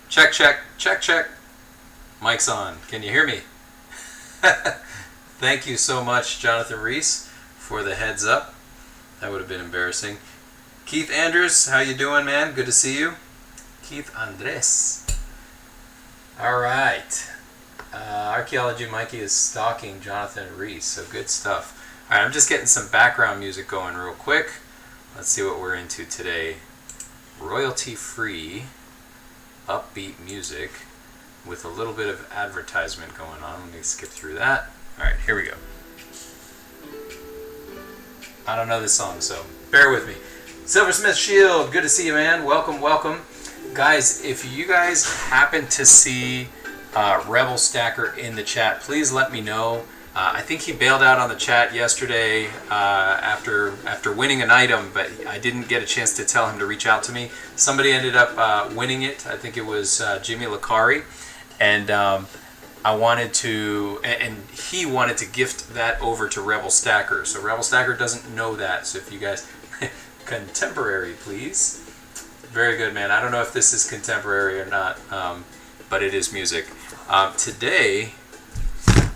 Check, check, check, check. Mic's on. Can you hear me? Thank you so much, Jonathan Reese, for the heads up. That would have been embarrassing. Keith Andrews, how you doing, man? Good to see you. Keith Andres. All right. Archaeology Mikey is stalking Jonathan Reese, so good stuff. All right, I'm just getting some background music going real quick. Let's see what we're into today. Royalty-free, upbeat music with a little bit of advertisement going on. Let me skip through that. All right, here we go. I don't know this song, so bear with me. Silversmith Shield, good to see you, man. Welcome, welcome. Guys, if you guys happen to see Rebel Stacker in the chat, please let me know. I think he bailed out on the chat yesterday after winning an item, but I didn't get a chance to tell him to reach out to me. Somebody ended up winning it. I think it was Jimmy Lakari, and I wanted to, and he wanted to gift that over to Rebel Stacker. So Rebel Stacker doesn't know that. So if you guys, contemporary, please. Very good, man. I don't know if this is contemporary or not, but it is music. Today,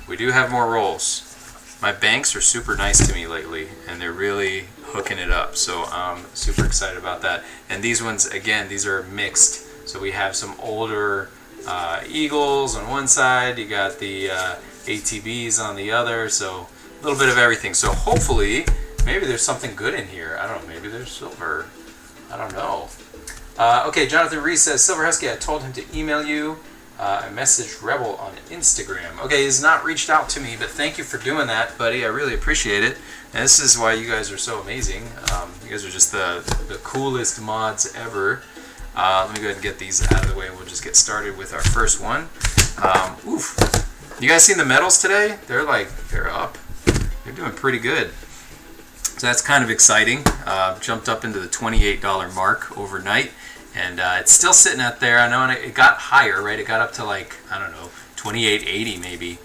we do have more rolls. My banks are super nice to me lately, and they're really hooking it up. So I'm super excited about that. And these ones, again, these are mixed. So we have some older Eagles on one side. You got the ATBs on the other. So a little bit of everything. So hopefully, maybe there's something good in here. I don't know. Maybe there's silver. I don't know. Okay, Jonathan Reese says, Silver Husky, I told him to email you. I messaged Rebel on Instagram. Okay, he's not reached out to me, but thank you for doing that, buddy. I really appreciate it. And this is why you guys are so amazing. You guys are just the coolest mods ever. Let me go ahead and get these out of the way, and we'll just get started with our first one. Oof. You guys seen the medals today? They're up. They're doing pretty good. So that's kind of exciting. Jumped up into the $28 mark overnight. And it's still sitting out there. I know it got higher, right? It got up to like, I don't know, $28.80 maybe.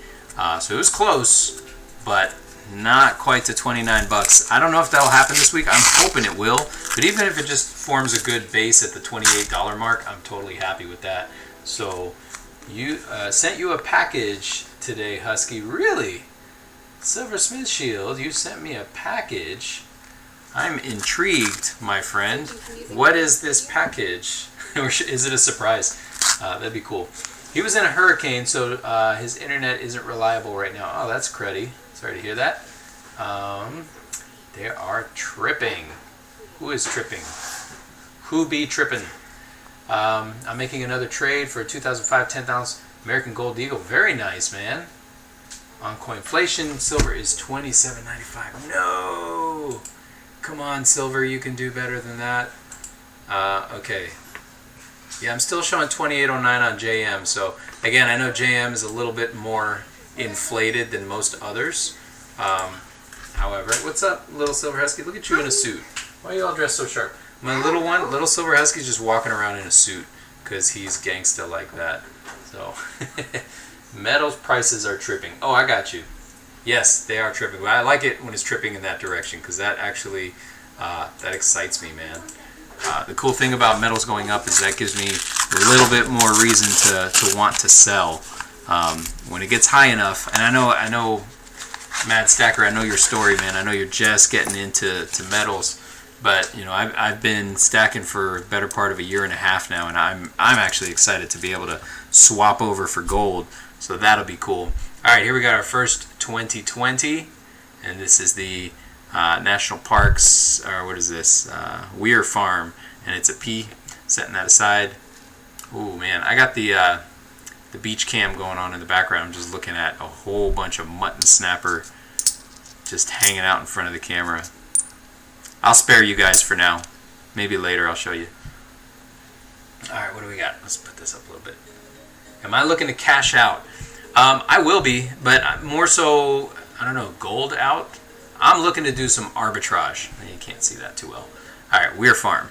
So it was close, but not quite to $29. I don't know if that'll happen this week. I'm hoping it will. But even if it just forms a good base at the $28 mark, I'm totally happy with that. So you sent you a package today, Husky. Really? Silversmith Shield, you sent me a package. I'm intrigued, my friend. What is this package? Or is it a surprise? That'd be cool. He was in a hurricane, so his internet isn't reliable right now. Oh, that's cruddy. Sorry to hear that. They are tripping. Who is tripping? Who be tripping? I'm making another trade for a 2005 10,000 American Gold Eagle. Very nice, man. On coinflation, silver is $27.95. No! Come on, Silver, you can do better than that. Okay. Yeah, I'm still showing 28.09 on JM. So, again, I know JM is a little bit more inflated than most others. However, what's up, little Silver Husky? Look at you in a suit. Why are you all dressed so sharp? My little one, little Silver Husky's just walking around in a suit because he's gangsta like that. So, metals prices are tripping. Oh, I got you. Yes, they are tripping. But I like it when it's tripping in that direction because that actually that excites me, man. The cool thing about metals going up is that gives me a little bit more reason to want to sell when it gets high enough. And I know, Mad Stacker, I know your story, man. I know you're just getting into metals, but you know I've been stacking for the better part of a year and a half now, and I'm actually excited to be able to swap over for gold. So that'll be cool. All right, here we got our first 2020, and this is the National Parks, or what is this? Weir Farm, and it's a P. Setting that aside. Ooh, man, I got the beach cam going on in the background. I'm just looking at a whole bunch of mutton snapper just hanging out in front of the camera. I'll spare you guys for now. Maybe later I'll show you. All right, what do we got? Let's put this up a little bit. Am I looking to cash out? I will be, but more so, I don't know, gold out? I'm looking to do some arbitrage. You can't see that too well. All right, Weir Farm,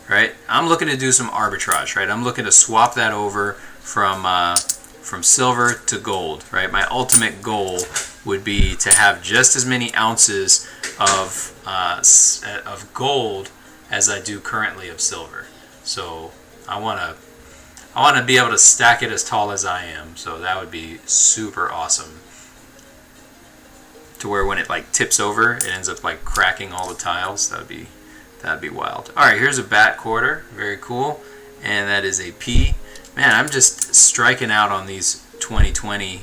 right? I'm looking to do some arbitrage, right? I'm looking to swap that over from silver to gold, right? My ultimate goal would be to have just as many ounces of gold as I do currently of silver. So I want I want to be able to stack it as tall as I am, so that would be super awesome. To where when it like tips over, it ends up like cracking all the tiles. That'd be wild. All right, here's a bat quarter, very cool, and that is a P. Man, I'm just striking out on these 2020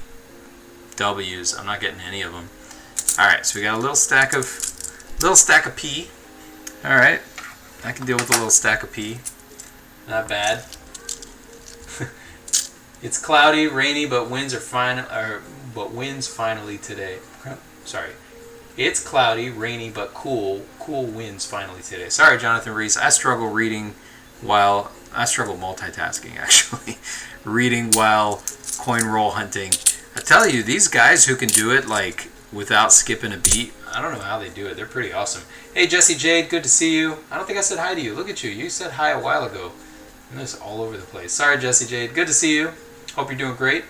W's. I'm not getting any of them. All right, so we got a little stack of P. All right, I can deal with a little stack of P. Not bad. It's cloudy, rainy, but winds finally today. Sorry. It's cloudy, rainy, but cool winds finally today. Sorry, Jonathan Reese. I struggle multitasking, actually. Reading while coin roll hunting. I tell you, these guys who can do it like without skipping a beat, I don't know how they do it. They're pretty awesome. Hey, Jesse Jade, good to see you. I don't think I said hi to you. Look at you. You said hi a while ago. I'm just all over the place. Sorry, Jesse Jade. Good to see you. Hope you're doing great.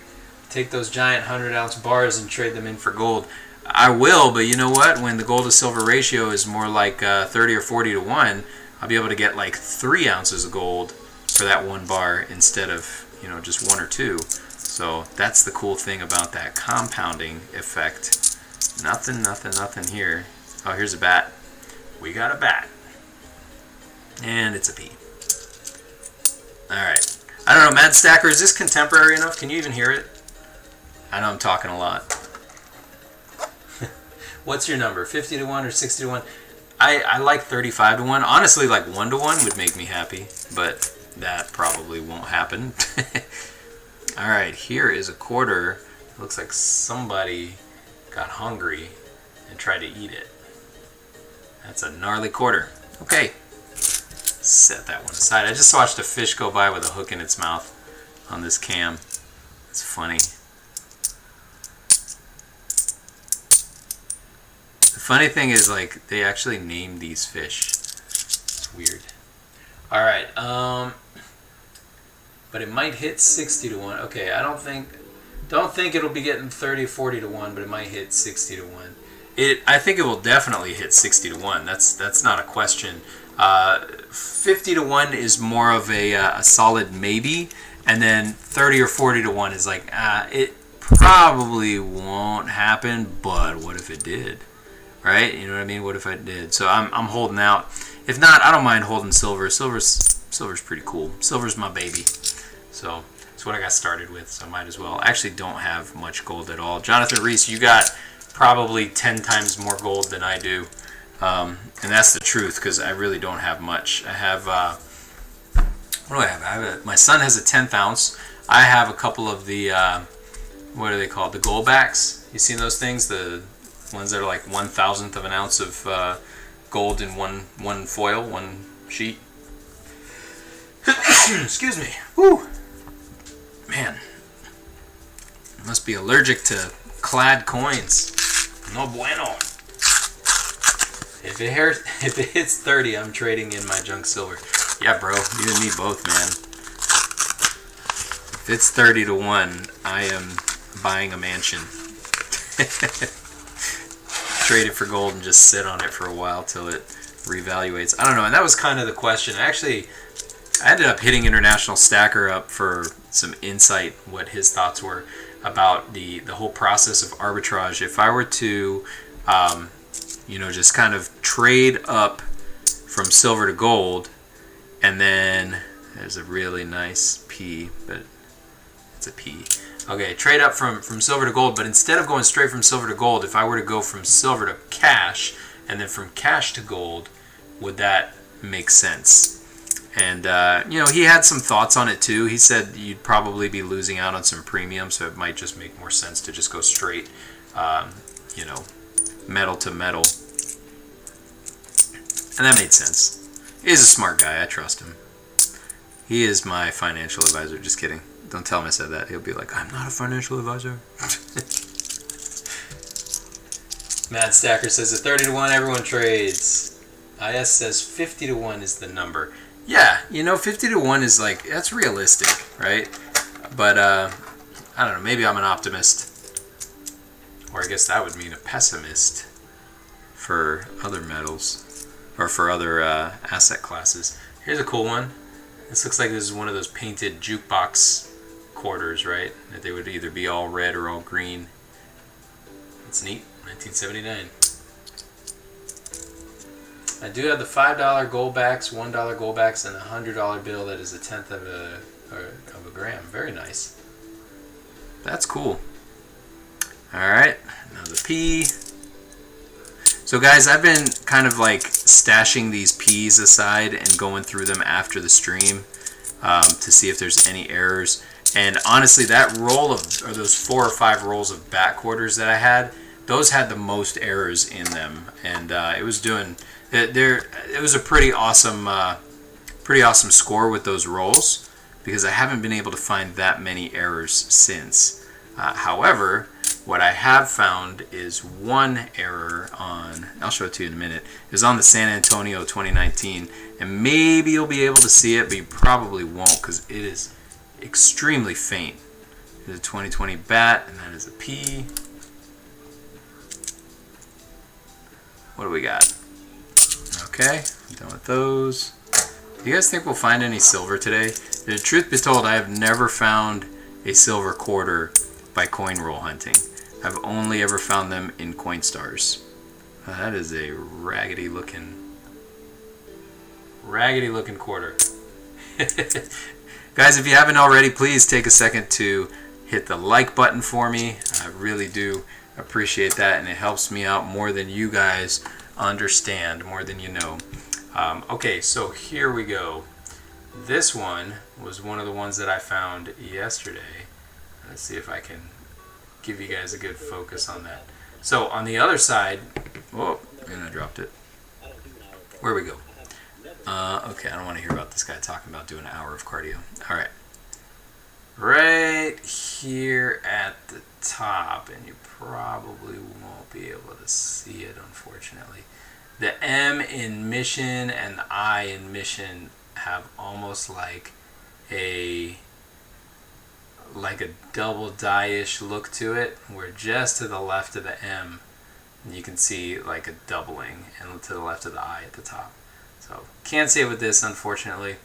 Take those giant 100-ounce bars and trade them in for gold. I will, but you know what? When the gold to silver ratio is more like 30 or 40 to 1, I'll be able to get like 3 ounces of gold for that 1 bar instead of, just 1 or 2. So that's the cool thing about that compounding effect. Nothing here. Oh, here's a bat. We got a bat. And it's a P. Alright. I don't know, Mad Stacker, is this contemporary enough? Can you even hear it? I know I'm talking a lot. What's your number? 50 to 1 or 60 to 1? I like 35 to 1. Honestly, like 1 to 1 would make me happy, but that probably won't happen. Alright, here is a quarter. It looks like somebody got hungry and tried to eat it. That's a gnarly quarter. Okay. Set that one aside. I just watched a fish go by with a hook in its mouth on this cam. It's funny. The funny thing is, like, they actually named these fish. It's weird. Alright, but it might hit 60 to 1. Okay, I don't think it'll be getting 30, 40 to 1, but it might hit 60 to 1. I think it will definitely hit 60 to 1. That's not a question. 50 to 1 is more of a solid maybe, and then 30 or 40 to 1 is like, it probably won't happen, but what if it did? Right? You know what I mean? What if it did? So I'm holding out. If not, I don't mind holding silver. Silver's pretty cool. Silver's my baby. So that's what I got started with, so I might as well. I actually don't have much gold at all. Jonathan Reese, you got probably 10 times more gold than I do. And that's the truth, because I really don't have much. I have, what do I have? My son has a 10th ounce. I have a couple of the, what are they called? The goldbacks. You seen those things? The ones that are like 1,000th of an ounce of gold in one foil, one sheet. Excuse me. Woo. Man. Must be allergic to clad coins. No bueno. If it hits 30, I'm trading in my junk silver. Yeah, bro. You and me both, man. If it's 30 to 1, I am buying a mansion. Trade it for gold and just sit on it for a while till it reevaluates. I don't know. And that was kind of the question. Actually, I ended up hitting International Stacker up for some insight, what his thoughts were about the whole process of arbitrage. If I were to, just kind of trade up from silver to gold, and then there's a really nice P, but it's a P. Okay, trade up from silver to gold, but instead of going straight from silver to gold, if I were to go from silver to cash, and then from cash to gold, would that make sense? And, he had some thoughts on it too. He said you'd probably be losing out on some premium, so it might just make more sense to just go straight, metal to metal. And that made sense. He's a smart guy. I trust him. He is my financial advisor. Just kidding. Don't tell him I said that. He'll be like, I'm not a financial advisor. Mad Stacker says at 30 to 1, everyone trades. IS says 50 to 1 is the number. Yeah, 50 to 1 is like, that's realistic, right? But, I don't know, maybe I'm an optimist. Or I guess that would mean a pessimist for other metals, or for other asset classes. Here's a cool one. This looks like this is one of those painted jukebox quarters, right? That they would either be all red or all green. That's neat. 1979. I do have the $5 gold backs, $1 gold backs, and a $100 bill that is a tenth of a gram. Very nice. That's cool. Alright, now the P. So guys, I've been kind of like stashing these P's aside and going through them after the stream to see if there's any errors. And honestly, that roll of, or those 4 or 5 rolls of back quarters that I had, those had the most errors in them. And it was doing, it was a pretty awesome score with those rolls, because I haven't been able to find that many errors since. However, what I have found is one error on, I'll show it to you in a minute, is on the San Antonio 2019, and maybe you'll be able to see it, but you probably won't because it is extremely faint. There's a 2020 bat, and that is a P. What do we got? Okay, I'm done with those. Do you guys think we'll find any silver today? The truth be told, I have never found a silver quarter by coin roll hunting. I've only ever found them in Coinstars. That is a raggedy looking quarter. Guys, if you haven't already, please take a second to hit the like button for me. I really do appreciate that, and it helps me out more than you guys understand, more than you know. Okay, so here we go. This one was one of the ones that I found yesterday. Let's see if I can give you guys a good focus on that. So on the other side, whoa, and I dropped it. Where we go? Okay, I don't want to hear about this guy talking about doing an hour of cardio. All right. Right here at the top, and you probably won't be able to see it, unfortunately. The M in mission and the I in mission have almost like a double die-ish look to it, where just to the left of the M you can see like a doubling, and to the left of the I at the top. So can't see it with this, unfortunately.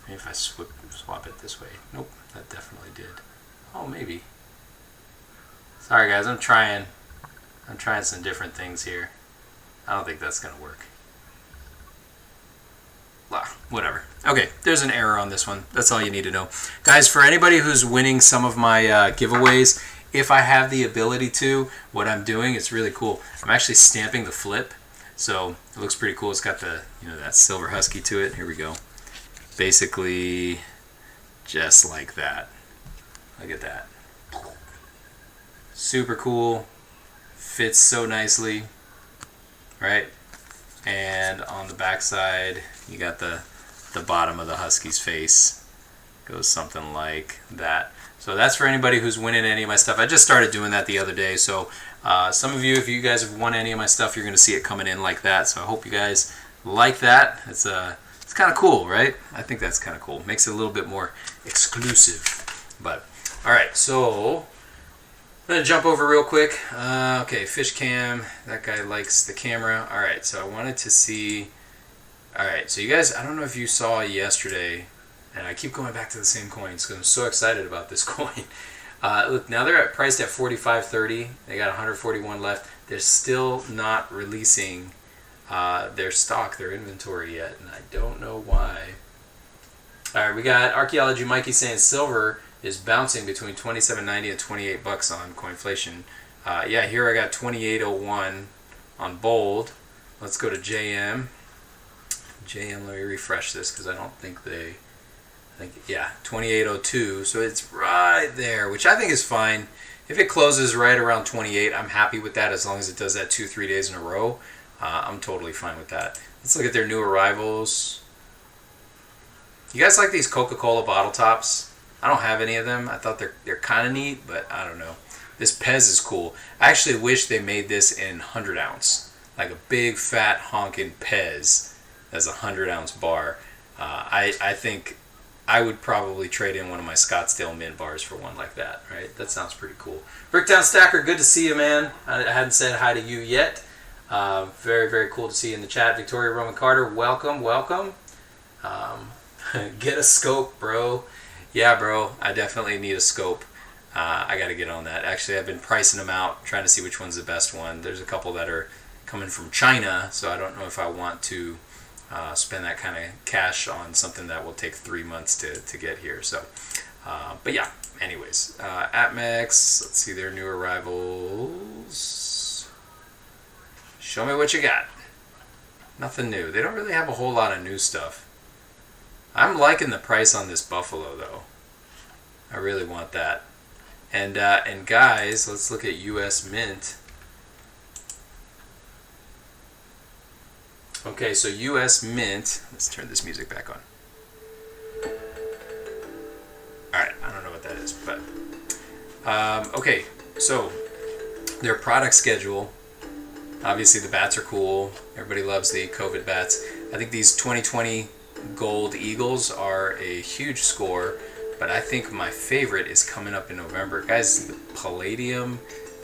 Maybe if I swap it this way. Nope, that definitely did. Oh, maybe. Sorry guys, I'm trying some different things here. I don't think that's gonna work. Whatever. Okay, there's an error on this one. That's all you need to know. Guys, for anybody who's winning some of my giveaways, if I have the ability to, what I'm doing, it's really cool. I'm actually stamping the flip, so it looks pretty cool. It's got the, that silver Husky to it. Here we go. Basically, just like that. Look at that. Super cool. Fits so nicely, right? And on the back side, you got the bottom of the Husky's face. Goes something like that. So that's for anybody who's winning any of my stuff. I just started doing that the other day. So some of you, if you guys have won any of my stuff, you're going to see it coming in like that. So I hope you guys like that. It's kind of cool, right? I think that's kind of cool. Makes it a little bit more exclusive. But all right, so I'm going to jump over real quick. Okay, fish cam. That guy likes the camera. All right, so I wanted to see. All right, so you guys, I don't know if you saw yesterday, and I keep going back to the same coins because I'm so excited about this coin. Look, now they're priced at $45.30. They got 141 left. They're still not releasing their stock, their inventory yet, and I don't know why. All right, we got Archaeology Mikey saying silver is bouncing between $27.90 and $28 on Coinflation. Yeah, here I got 28.01 on bold. Let's go to JM. JM, let me refresh this because I don't think yeah, 28.02. So it's right there, which I think is fine. If it closes right around 28, I'm happy with that as long as it does that 2-3 days in a row. I'm totally fine with that. Let's look at their new arrivals. You guys like these Coca-Cola bottle tops? I don't have any of them. I thought they're kind of neat, but I don't know. This Pez is cool. I actually wish they made this in 100 ounce, like a big fat honking Pez as a 100-ounce bar. I think I would probably trade in one of my Scottsdale Mint bars for one like that, right? That sounds pretty cool. Bricktown Stacker, good to see you, man. I hadn't said hi to you yet. Very, very cool to see you in the chat. Victoria Roman Carter, welcome, welcome. Get a scope, bro. Yeah, bro. I definitely need a scope. I got to get on that. Actually, I've been pricing them out, trying to see which one's the best one. There's a couple that are coming from China, so I don't know if I want to spend that kind of cash on something that will take 3 months to get here. So, but yeah. Anyways, Atmex. Let's see their new arrivals. Show me what you got. Nothing new. They don't really have a whole lot of new stuff. I'm liking the price on this buffalo though. I really want that. And guys, let's look at U.S. Mint. Okay, so U.S. Mint. Let's turn this music back on. All right, I don't know what that is, but okay. So their product schedule. Obviously, the bats are cool. Everybody loves the COVID bats. I think these 2020 Gold Eagles are a huge score, but I think my favorite is coming up in November. Guys, the Palladium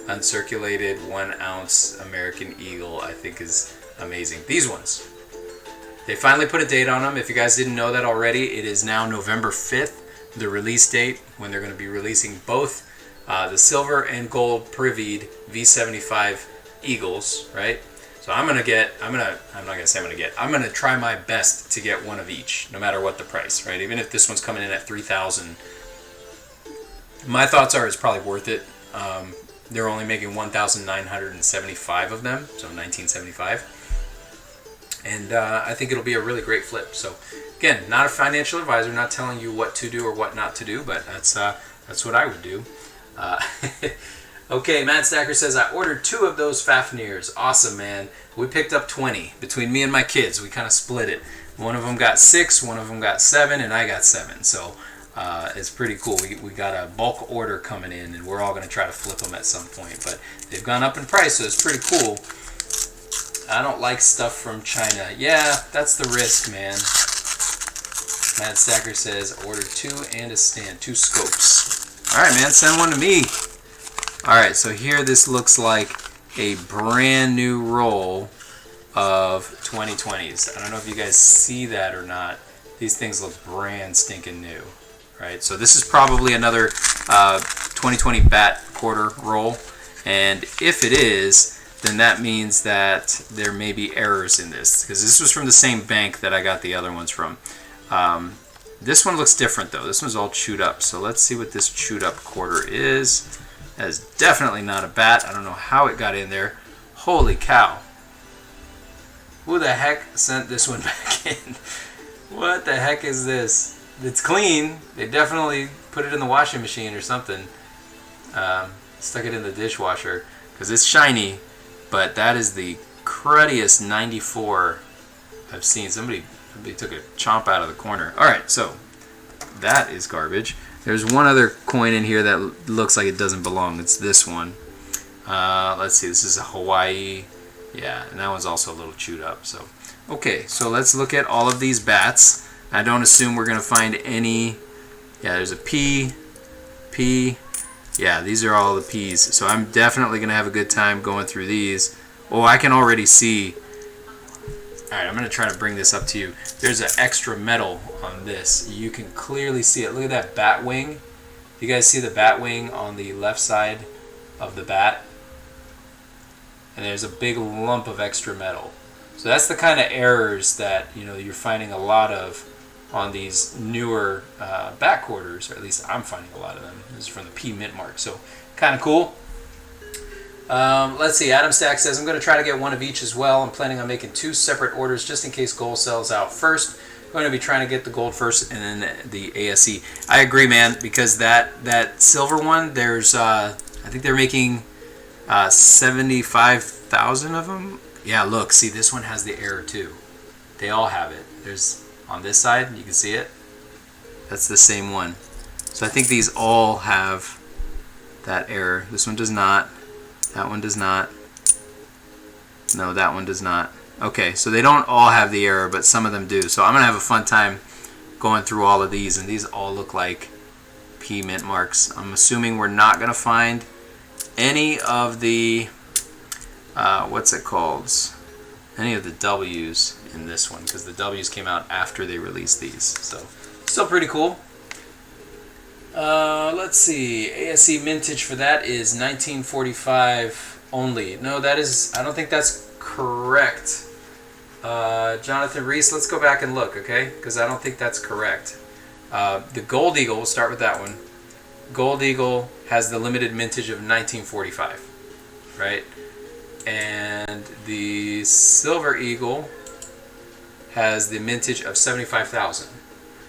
uncirculated 1 ounce American Eagle I think is amazing. These ones, they finally put a date on them. If you guys didn't know that already, it is now November 5th, the release date, when they're going to be releasing both the silver and gold privied V75 Eagles, right? So I'm not gonna say I'm gonna try my best to get one of each, no matter what the price, right? Even if this one's coming in at 3,000, my thoughts are it's probably worth it. They're only making 1,975 of them, so 1975, and I think it'll be a really great flip. So again, not a financial advisor, not telling you what to do or what not to do, but that's what I would do. Okay, Matt Stacker says, I ordered 2 of those Fafnirs. Awesome, man. We picked up 20. Between me and my kids, we kind of split it. One of them got 6, one of them got 7, and I got 7. So it's pretty cool. We got a bulk order coming in, and we're all going to try to flip them at some point. But they've gone up in price, so it's pretty cool. I don't like stuff from China. Yeah, that's the risk, man. Matt Stacker says, order 2 and a stand. 2 scopes. All right, man, send one to me. Alright, so here this looks like a brand new roll of 2020s. I don't know if you guys see that or not. These things look brand stinking new. Right, so this is probably another 2020 bat quarter roll. And if it is, then that means that there may be errors in this. Because this was from the same bank that I got the other ones from. This one looks different though. This one's all chewed up. So let's see what this chewed up quarter is. That is definitely not a bat. I don't know how it got in there. Holy cow. Who the heck sent this one back in? What the heck is this? It's clean. They definitely put it in the washing machine or something. Stuck it in the dishwasher because it's shiny. But that is the cruddiest 94 I've seen. Somebody took a chomp out of the corner. Alright, so that is garbage. There's one other coin in here that looks like it doesn't belong. It's this one. Let's see. This is a Hawaii. Yeah, and that one's also a little chewed up. So, okay. So let's look at all of these bats. I don't assume we're gonna find any. Yeah, there's a P. Yeah, these are all the P's. So I'm definitely gonna have a good time going through these. Oh, I can already see. Alright, I'm going to try to bring this up to you. There's an extra metal on this. You can clearly see it. Look at that bat wing. You guys see the bat wing on the left side of the bat? And there's a big lump of extra metal. So that's the kind of errors that you're finding a lot of on these newer bat quarters, or at least I'm finding a lot of them. This is from the P mint mark. So kind of cool. Let's see, Adam Stack says, I'm going to try to get one of each as well. I'm planning on making 2 separate orders just in case gold sells out first. I'm going to be trying to get the gold first and then the ASE. I agree, man, because that silver one, there's, I think they're making 75,000 of them. Yeah, look, see, this one has the error too. They all have it. There's, on this side, you can see it. That's the same one. So I think these all have that error. This one does not. That one does not. No, that one does not. Okay, so they don't all have the error, but some of them do. So I'm going to have a fun time going through all of these, and these all look like P mint marks. I'm assuming we're not going to find any of the, what's it called? Any of the W's in this one because the W's came out after they released these. So still pretty cool. Let's see. ASE mintage for that is 1945 only. No, that is, I don't think that's correct. Jonathan Reese, let's go back and look, okay? Because I don't think that's correct. The Gold Eagle, we'll start with that one. Gold Eagle has the limited mintage of 1945, right? And the Silver Eagle has the mintage of 75,000.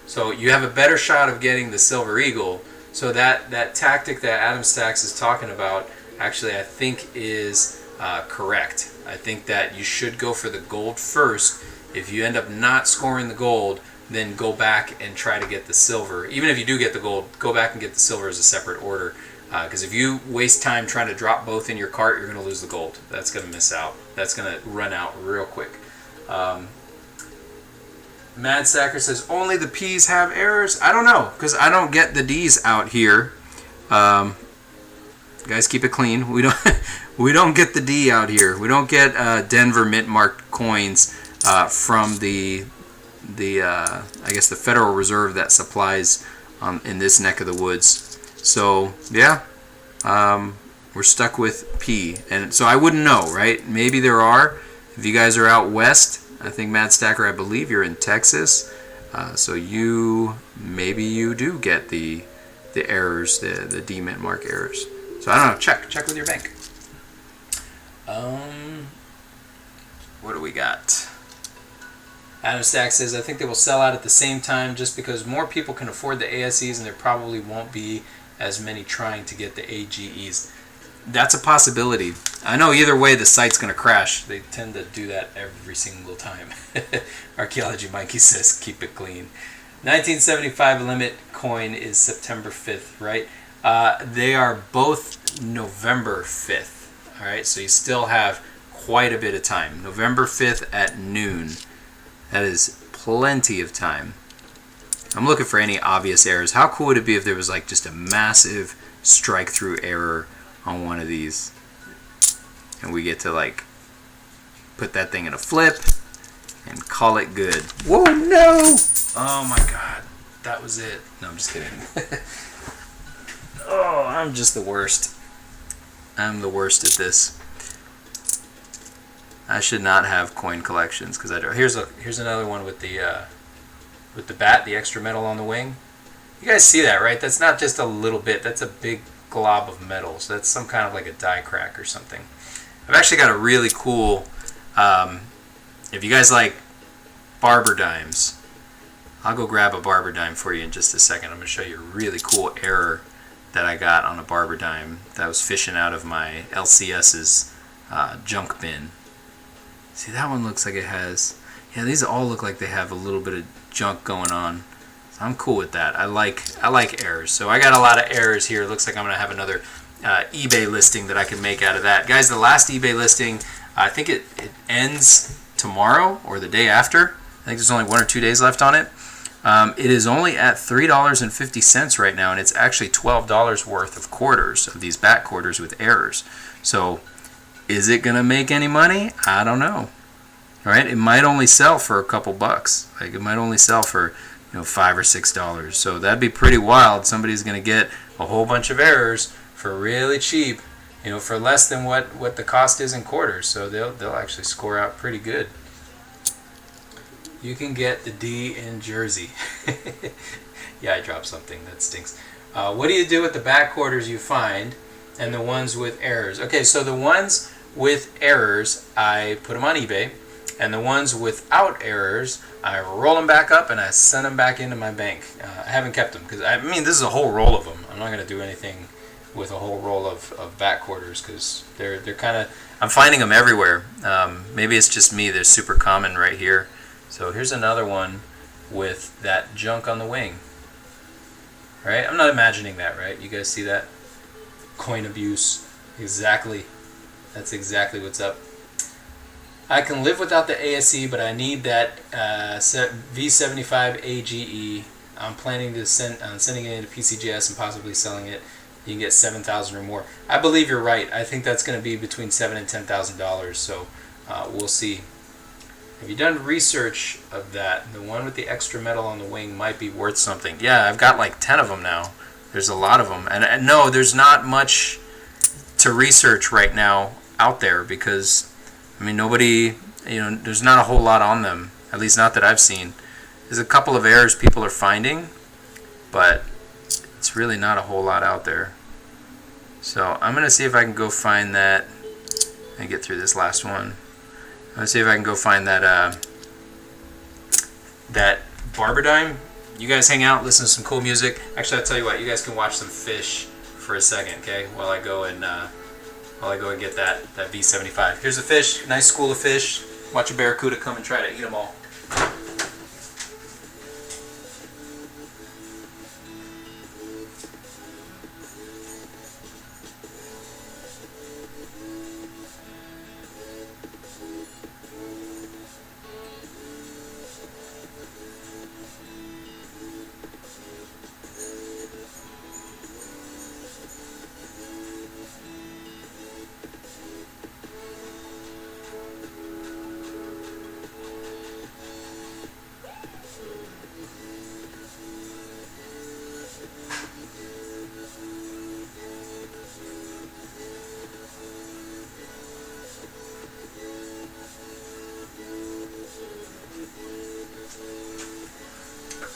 So you have a better shot of getting the Silver Eagle. So that tactic that Adam Stacks is talking about, actually I think is correct. I think that you should go for the gold first. If you end up not scoring the gold, then go back and try to get the silver. Even if you do get the gold, go back and get the silver as a separate order. Because if you waste time trying to drop both in your cart, you're going to lose the gold. That's going to miss out. That's going to run out real quick. Mad Sacker says, only the P's have errors? I don't know, because I don't get the D's out here. Guys, keep it clean. We don't get the D out here. We don't get Denver mint marked coins from the I guess the Federal Reserve that supplies in this neck of the woods. So yeah, we're stuck with P, and so I wouldn't know, right? Maybe there are. If you guys are out west, I think Mad Stacker, I believe you're in Texas, so maybe you do get the errors, the D mint mark errors. So I don't know. Check with your bank. What do we got? Adam Stack says, I think they will sell out at the same time just because more people can afford the ASEs and there probably won't be as many trying to get the AGEs. That's a possibility. I know either way the site's going to crash. They tend to do that every single time. Archaeology Mikey says, keep it clean. 1975 limit coin is September 5th, right? They are both November 5th. All right, so you still have quite a bit of time. November 5th at noon. That is plenty of time. I'm looking for any obvious errors. How cool would it be if there was like just a massive strike through error on one of these, and we get to like put that thing in a flip and call it good. Whoa, no! Oh my god, that was it. No, I'm just kidding. Oh, I'm just the worst. I'm the worst at this. I should not have coin collections because I don't. Here's another one with the bat, the extra metal on the wing. You guys see that, right? That's not just a little bit. That's a big glob of metal. So that's some kind of like a die crack or something. I've actually got a really cool. If you guys like barber dimes, I'll go grab a barber dime for you in just a second. I'm going to show you a really cool error that I got on a barber dime that I was fishing out of my LCS's junk bin. See, that one looks like it has, yeah, these all look like they have a little bit of junk going on. So I'm cool with that. I like errors. So I got a lot of errors here. It looks like I'm going to have another eBay listing that I can make out of that. Guys, the last eBay listing, I think it ends tomorrow or the day after. I think there's only 1 or 2 days left on it. It is only at $3.50 right now, and it's actually $12 worth of quarters, of these back quarters with errors. So is it going to make any money? I don't know. All right, it might only sell for a couple bucks. Like it might only sell for $5 or $6. So that'd be pretty wild. Somebody's going to get a whole bunch of errors for really cheap, for less than what the cost is in quarters. So they'll actually score out pretty good. You can get the D in Jersey. Yeah, I dropped something. That stinks. What do you do with the back quarters you find and the ones with errors? Okay, so the ones with errors, I put them on eBay. And the ones without errors, I roll them back up and I send them back into my bank. I haven't kept them because, this is a whole roll of them. I'm not going to do anything with a whole roll of back quarters because they're kind of, I'm finding them everywhere. Maybe it's just me. They're super common right here. So here's another one with that junk on the wing. Right? I'm not imagining that, right? You guys see that? Coin abuse. Exactly. That's exactly what's up. I can live without the ASE, but I need that V75 AGE. I'm planning to sending it into PCGS and possibly selling it. You can get $7,000 or more. I believe you're right. I think that's going to be between $7,000 and $10,000. So we'll see. Have you done research of that? The one with the extra metal on the wing might be worth something. Yeah, I've got like 10 of them now. There's a lot of them. And no, there's not much to research right now out there because, I mean, nobody, there's not a whole lot on them. At least not that I've seen. There's a couple of errors people are finding, but it's really not a whole lot out there. So I'm going to see if I can go find that and get through this last one. I'm going to see if I can go find that that barber dime. You guys hang out, listen to some cool music. Actually, I'll tell you what, you guys can watch some fish for a second, okay? While I go and get that V75. Here's a fish, nice school of fish. Watch a barracuda come and try to eat them all.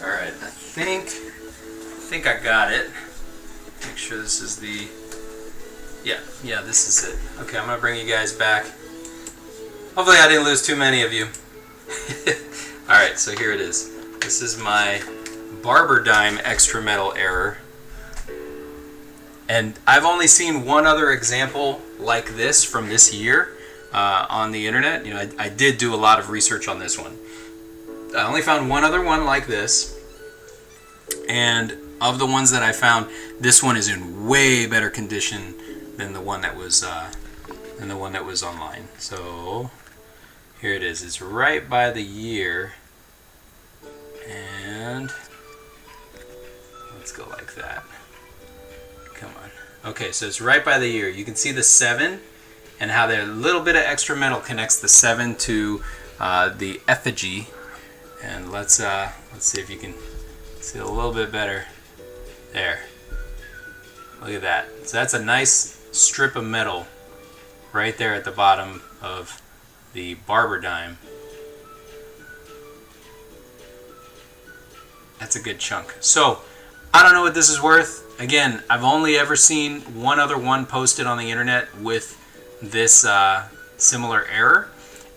Alright, I think I got it. Make sure this is the... Yeah, this is it. Okay, I'm going to bring you guys back. Hopefully I didn't lose too many of you. Alright, so here it is. This is my barber dime extra metal error. And I've only seen one other example like this from this year on the internet. I did do a lot of research on this one. I only found one other one like this, and of the ones that I found, this one is in way better condition than the one that was online. So here it is. It's right by the year, and let's go like that. Come on. Okay, so it's right by the year. You can see the 7 and how the little bit of extra metal connects the 7 to the effigy. And let's see if you can see it a little bit better. There. Look at that. So that's a nice strip of metal right there at the bottom of the barber dime. That's a good chunk. So I don't know what this is worth. Again, I've only ever seen one other one posted on the internet with this similar error,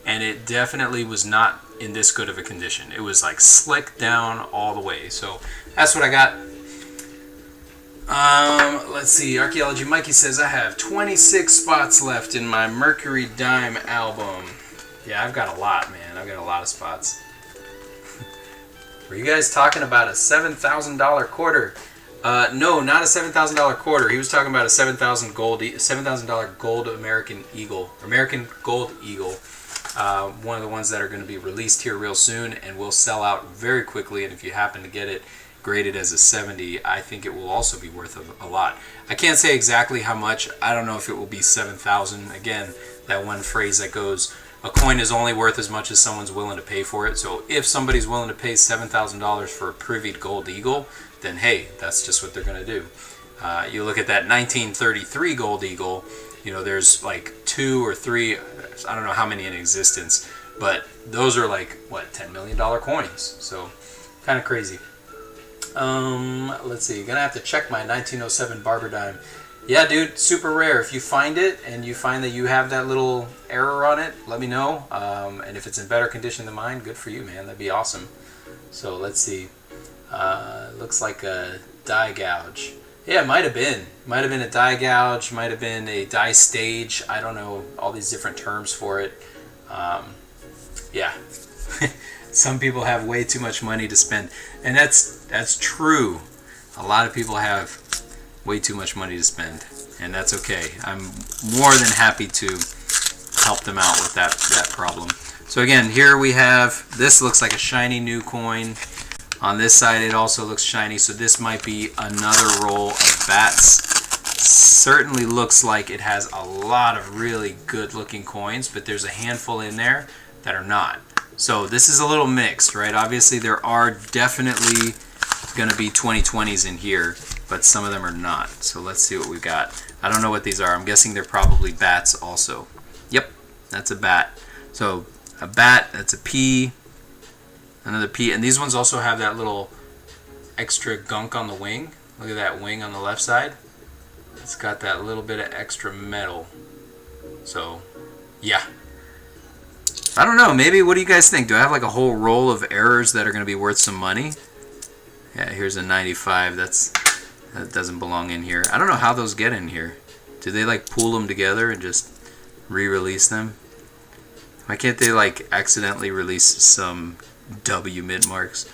and it definitely was not in this good of a condition. It was like slicked down all the way. So that's what I got. Let's see. Archaeology Mikey says I have 26 spots left in my Mercury Dime album. Yeah, I've got a lot, man. I've got a lot of spots. Were you guys talking about a $7,000 quarter? No, not a $7,000 quarter. He was talking about a $7,000 gold American Eagle. American Gold Eagle. One of the ones that are going to be released here real soon and will sell out very quickly. And if you happen to get it graded as a 70, I think it will also be worth a lot. I can't say exactly how much. I don't know if it will be 7,000. Again, that one phrase that goes, a coin is only worth as much as someone's willing to pay for it. So if somebody's willing to pay $7,000 for a privied gold eagle, then hey, that's just what they're going to do. You look at that 1933 gold eagle, there's like 2 or 3, I don't know how many in existence, but those are like, what, $10 million coins. So kind of crazy. Let's see, gonna have to check my 1907 barber dime. Yeah, dude, super rare. If you find it and you find that you have that little error on it, let me know. And if it's in better condition than mine, good for you, man. That'd be awesome. So let's see. Looks like a die gouge. Yeah, it might have been. Might have been a die gouge. Might have been a die stage. I don't know all these different terms for it. Yeah. Some people have way too much money to spend, and that's true. A lot of people have way too much money to spend, and that's okay. I'm more than happy to help them out with that problem. So again, here we have, this looks like a shiny new coin. On this side it also looks shiny, so this might be another roll of bats. Certainly looks like it has a lot of really good looking coins, but there's a handful in there that are not. So this is a little mixed, right? Obviously there are definitely going to be 2020s in here, but some of them are not. So let's see what we got. I don't know what these are. I'm guessing they're probably bats also. Yep, that's a bat. So a bat, that's a P, another P, and these ones also have that little extra gunk on the wing. Look at that wing on the left side. It's got that little bit of extra metal. So, yeah. I don't know, maybe, what do you guys think? Do I have like a whole roll of errors that are going to be worth some money? Yeah, here's a 95. That doesn't belong in here. I don't know how those get in here. Do they like pool them together and just re-release them? Why can't they like accidentally release some W mid marks?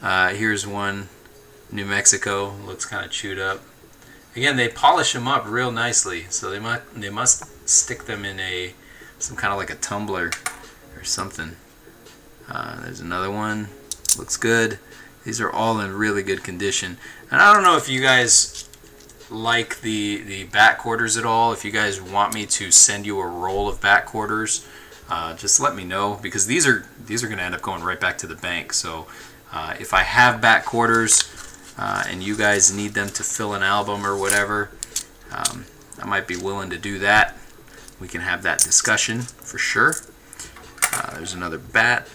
Here's one, New Mexico. Looks kind of chewed up. Again, they polish them up real nicely, so they must stick them in some kind of like a tumbler or something. There's another one. Looks good. These are all in really good condition. And I don't know if you guys like the bat quarters at all. If you guys want me to send you a roll of bat quarters, just let me know, because these are going to end up going right back to the bank. So if I have bat quarters and you guys need them to fill an album or whatever, I might be willing to do that. We can have that discussion for sure. There's another bat.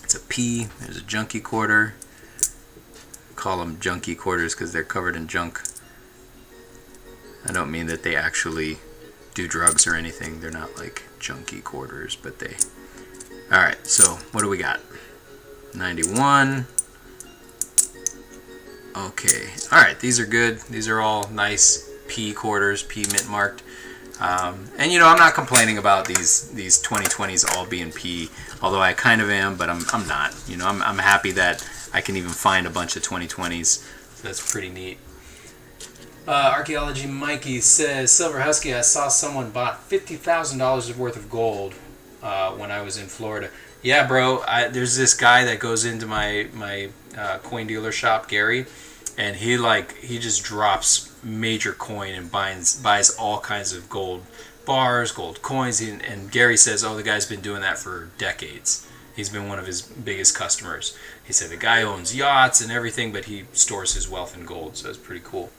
It's a P. There's a junkie quarter. Call them junkie quarters because they're covered in junk. I don't mean that they actually do drugs or anything. They're not like junkie quarters, but they... Alright, so what do we got? 91. Okay. Alright, these are good. These are all nice P quarters, P mint marked. And you know, I'm not complaining about these 2020s all being P, although I kind of am, but I'm not. You know, I'm happy that I can even find a bunch of 2020s. So that's pretty neat. Archaeology Mikey says, Silver Husky, I saw someone bought $50,000 worth of gold when I was in Florida. Yeah, bro. There's this guy that goes into my coin dealer shop, Gary, and he just drops major coin and buys all kinds of gold bars, gold coins, and Gary says, oh, the guy's been doing that for decades. He's been one of his biggest customers. He said the guy owns yachts and everything, but he stores his wealth in gold, so it's pretty cool.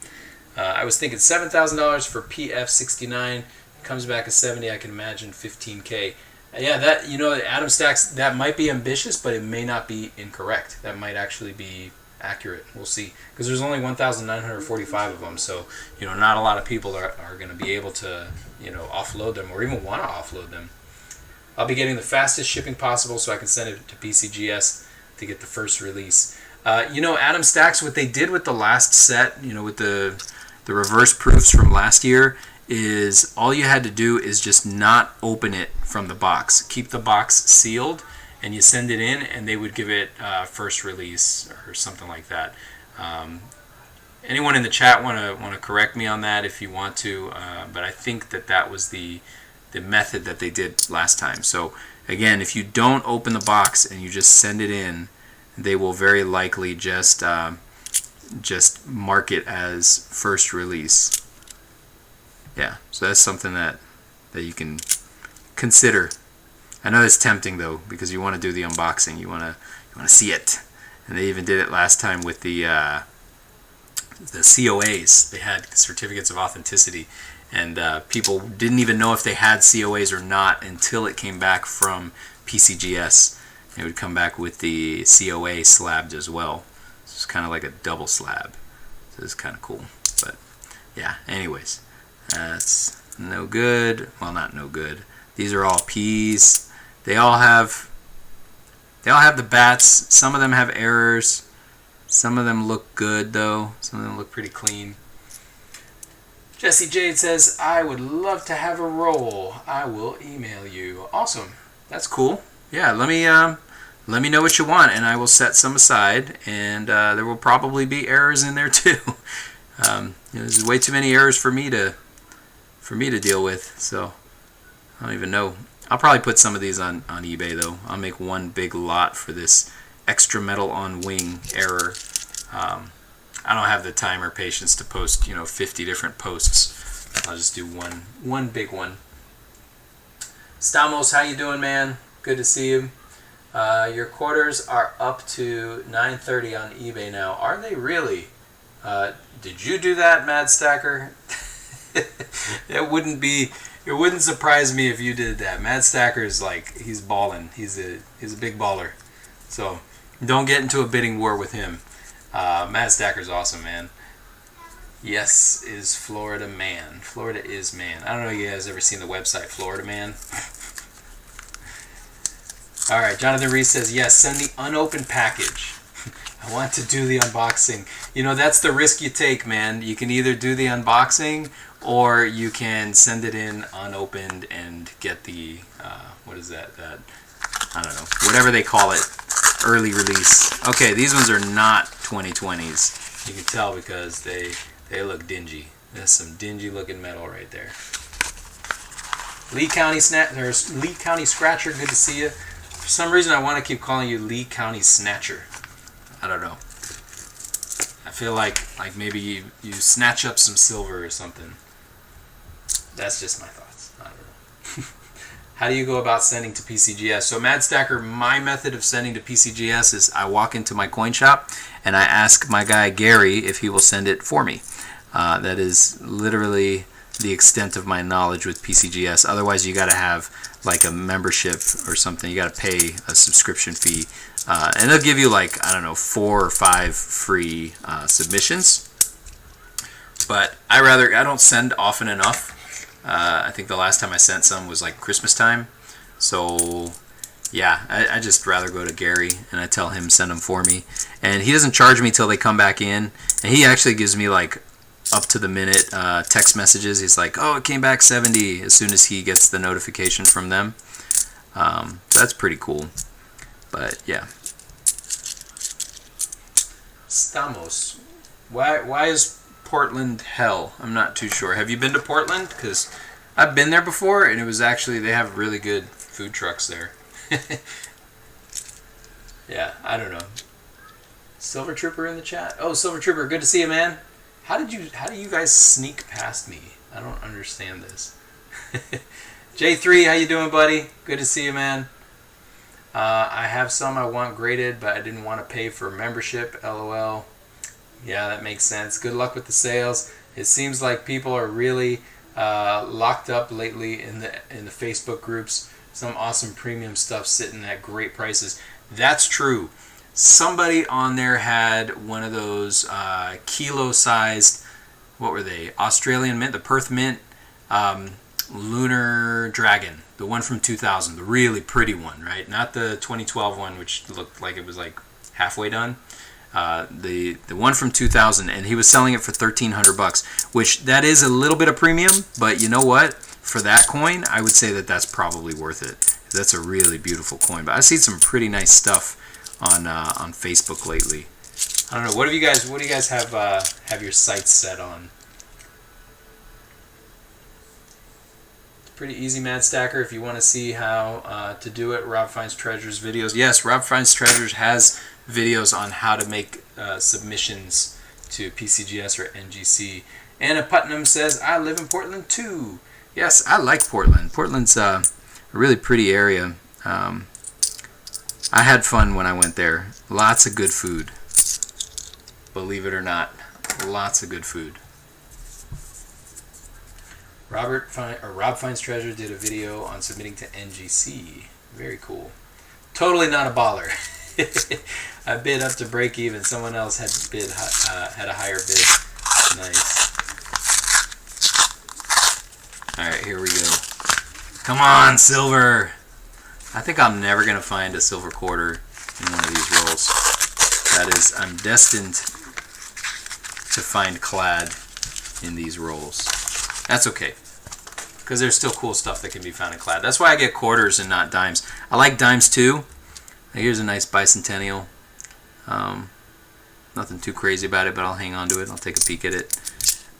I was thinking $7,000 for PF69, comes back at 70. I can imagine 15K. Yeah, that, you know, Adam Stacks, that might be ambitious, but it may not be incorrect. That might actually be accurate. We'll see, because there's only 1,945 of them, so you know, not a lot of people are going to be able to, you know, offload them or even want to offload them. I'll be getting the fastest shipping possible so I can send it to PCGS to get the first release. You know, Adam Stacks, what they did with the last set, you know, with the reverse proofs from last year, is all you had to do is just not open it from the box. Keep the box sealed, and you send it in, and they would give it first release or something like that. Anyone in the chat want to correct me on that if you want to, but I think that was the method that they did last time. So again, if you don't open the box and you just send it in, they will very likely just mark it as first release. Yeah, so that's something that you can consider. I know it's tempting though, because you want to do the unboxing, you want to see it, and they even did it last time with the COAs. They had certificates of authenticity, and people didn't even know if they had COAs or not until it came back from PCGS. It would come back with the COA slabbed as well. So it's kind of like a double slab. So it's kind of cool. But yeah, anyways, that's no good. Well, not no good. These are all P's. They all have the bats. Some of them have errors. Some of them look good though. Some of them look pretty clean. Jesse Jade says, I would love to have a roll. I will email you. Awesome. That's cool. Yeah, let me know what you want, and I will set some aside, and there will probably be errors in there too. There's way too many errors for me to deal with, so I don't even know. I'll probably put some of these on eBay though. I'll make one big lot for this extra metal on wing error. I don't have the time or patience to post 50 different posts. I'll just do one big one. Stamos, how you doing, man? good to see you. Your quarters are up to $9.30 on eBay now. Are they really? Did you do that, Mad Stacker? It wouldn't surprise me if you did that. Mad Stacker is like, he's balling. He's a big baller. So don't get into a bidding war with him. Mad Stacker's awesome, man. Yes is Florida Man. Florida is man. I don't know if you guys ever seen the website Florida Man. All right, Jonathan Reese says, yes, send the unopened package. I want to do the unboxing. You know, that's the risk you take, man. You can either do the unboxing or you can send it in unopened and get the, what is that? I don't know, whatever they call it, early release. Okay, these ones are not 2020s. You can tell because they look dingy. There's some dingy looking metal right there. Lee County Scratcher, good to see you. For some reason, I want to keep calling you Lee County Snatcher. I don't know. I feel like maybe you snatch up some silver or something. That's just my thoughts. I don't know. How do you go about sending to PCGS? So Mad Stacker, my method of sending to PCGS is I walk into my coin shop and I ask my guy Gary if he will send it for me. That is literally the extent of my knowledge with PCGS. Otherwise, you got to have like a membership or something. You got to pay a subscription fee, and they'll give you like, I don't know, 4 or 5 free submissions. But I don't send often enough. I think the last time I sent some was like Christmas time. So yeah, I just rather go to Gary and I tell him send them for me, and he doesn't charge me till they come back in, and he actually gives me like up to the minute text messages. He's like, oh, it came back 70 as soon as he gets the notification from them. So that's pretty cool. But yeah. Stamos. Why is Portland hell? I'm not too sure. Have you been to Portland? Because I've been there before, and it was actually, they have really good food trucks there. Yeah, I don't know. Silver Trooper in the chat. Oh, Silver Trooper, good to see you, man. How do you guys sneak past me? I don't understand this. J3, how you doing, buddy? Good to see you, man. I have some I want graded, but I didn't want to pay for membership. LOL. Yeah, that makes sense. Good luck with the sales. It seems like people are really locked up lately in the Facebook groups. Some awesome premium stuff sitting at great prices. That's true. Somebody on there had one of those kilo-sized, what were they? Australian mint, the Perth mint, Lunar Dragon, the one from 2000, the really pretty one, right? Not the 2012 one, which looked like it was like halfway done. The one from 2000, and he was selling it for $1,300, which that is a little bit of premium, but you know what? For that coin, I would say that that's probably worth it. That's a really beautiful coin. But I've seen some pretty nice stuff on Facebook lately. I don't know. What do you guys have your sights set on? Pretty easy, Mad Stacker. If you want to see how to do it, Rob Finds Treasures videos. Yes, Rob Finds Treasures has videos on how to make submissions to PCGS or NGC. Anna Putnam says, I live in Portland too. Yes, I like Portland. Portland's a really pretty area. I had fun when I went there. Lots of good food. Believe it or not, lots of good food. Rob Finds Treasure did a video on submitting to NGC. Very cool. Totally not a baller. I bid up to break even. Someone else had a higher bid. Nice. All right, here we go. Come on, silver. I think I'm never gonna find a silver quarter in one of these rolls. That is, I'm destined to find clad in these rolls. That's okay, because there's still cool stuff that can be found in clad. That's why I get quarters and not dimes. I like dimes too. Here's a nice bicentennial. Nothing too crazy about it, but I'll hang on to it. I'll take a peek at it.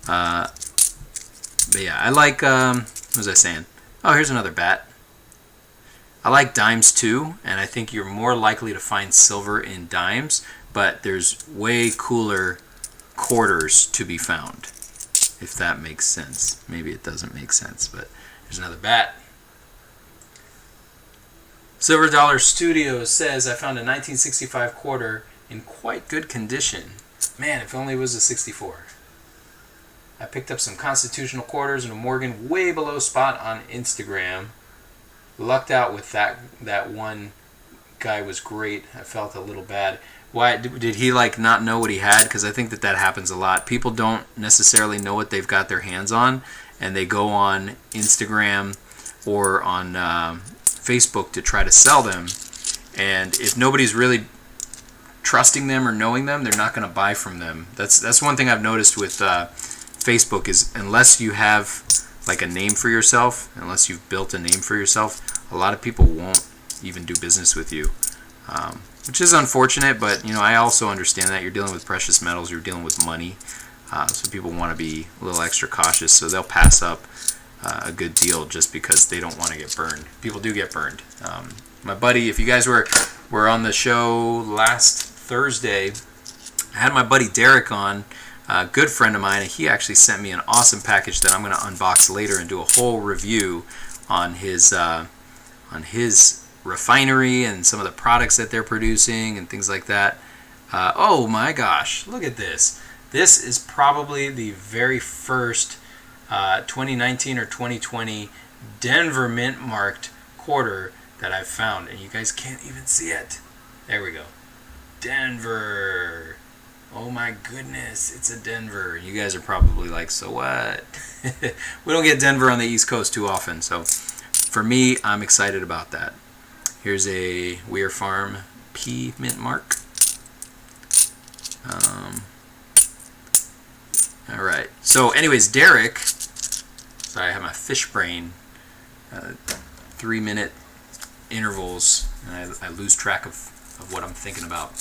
But yeah, I like, what was I saying? Oh, here's another bat. I like dimes too, and I think you're more likely to find silver in dimes, but there's way cooler quarters to be found, if that makes sense. Maybe it doesn't make sense, but there's another bat. Silver Dollar Studios says, I found a 1965 quarter in quite good condition. Man, if only it was a 64. I picked up some constitutional quarters and a Morgan way below spot on Instagram. Lucked out with that one guy was great. I felt a little bad. Why did he like not know what he had? Because I think that happens a lot. People don't necessarily know what they've got their hands on, and they go on Instagram or on Facebook to try to sell them. And if nobody's really trusting them or knowing them, they're not going to buy from them. That's one thing I've noticed with Facebook is unless you have like a name for yourself, unless you've built a name for yourself, a lot of people won't even do business with you, which is unfortunate. But you know, I also understand that you're dealing with precious metals, you're dealing with money, so people want to be a little extra cautious, so they'll pass up a good deal just because they don't want to get burned. People do get burned. My buddy, if you guys were on the show last Thursday, I had my buddy Derek on, a good friend of mine, and he actually sent me an awesome package that I'm going to unbox later and do a whole review on his refinery and some of the products that they're producing and things like that. Oh my gosh, look at this. This is probably the very first 2019 or 2020 Denver mint marked quarter that I've found, and you guys can't even see it. There we go. Denver. Oh my goodness, it's a Denver. You guys are probably like, so what? We don't get Denver on the East Coast too often, so for me, I'm excited about that. Here's a Weir Farm P mint mark. All right. So, anyways, Derek. Sorry, I have my fish brain. 3-minute intervals, and I lose track of what I'm thinking about.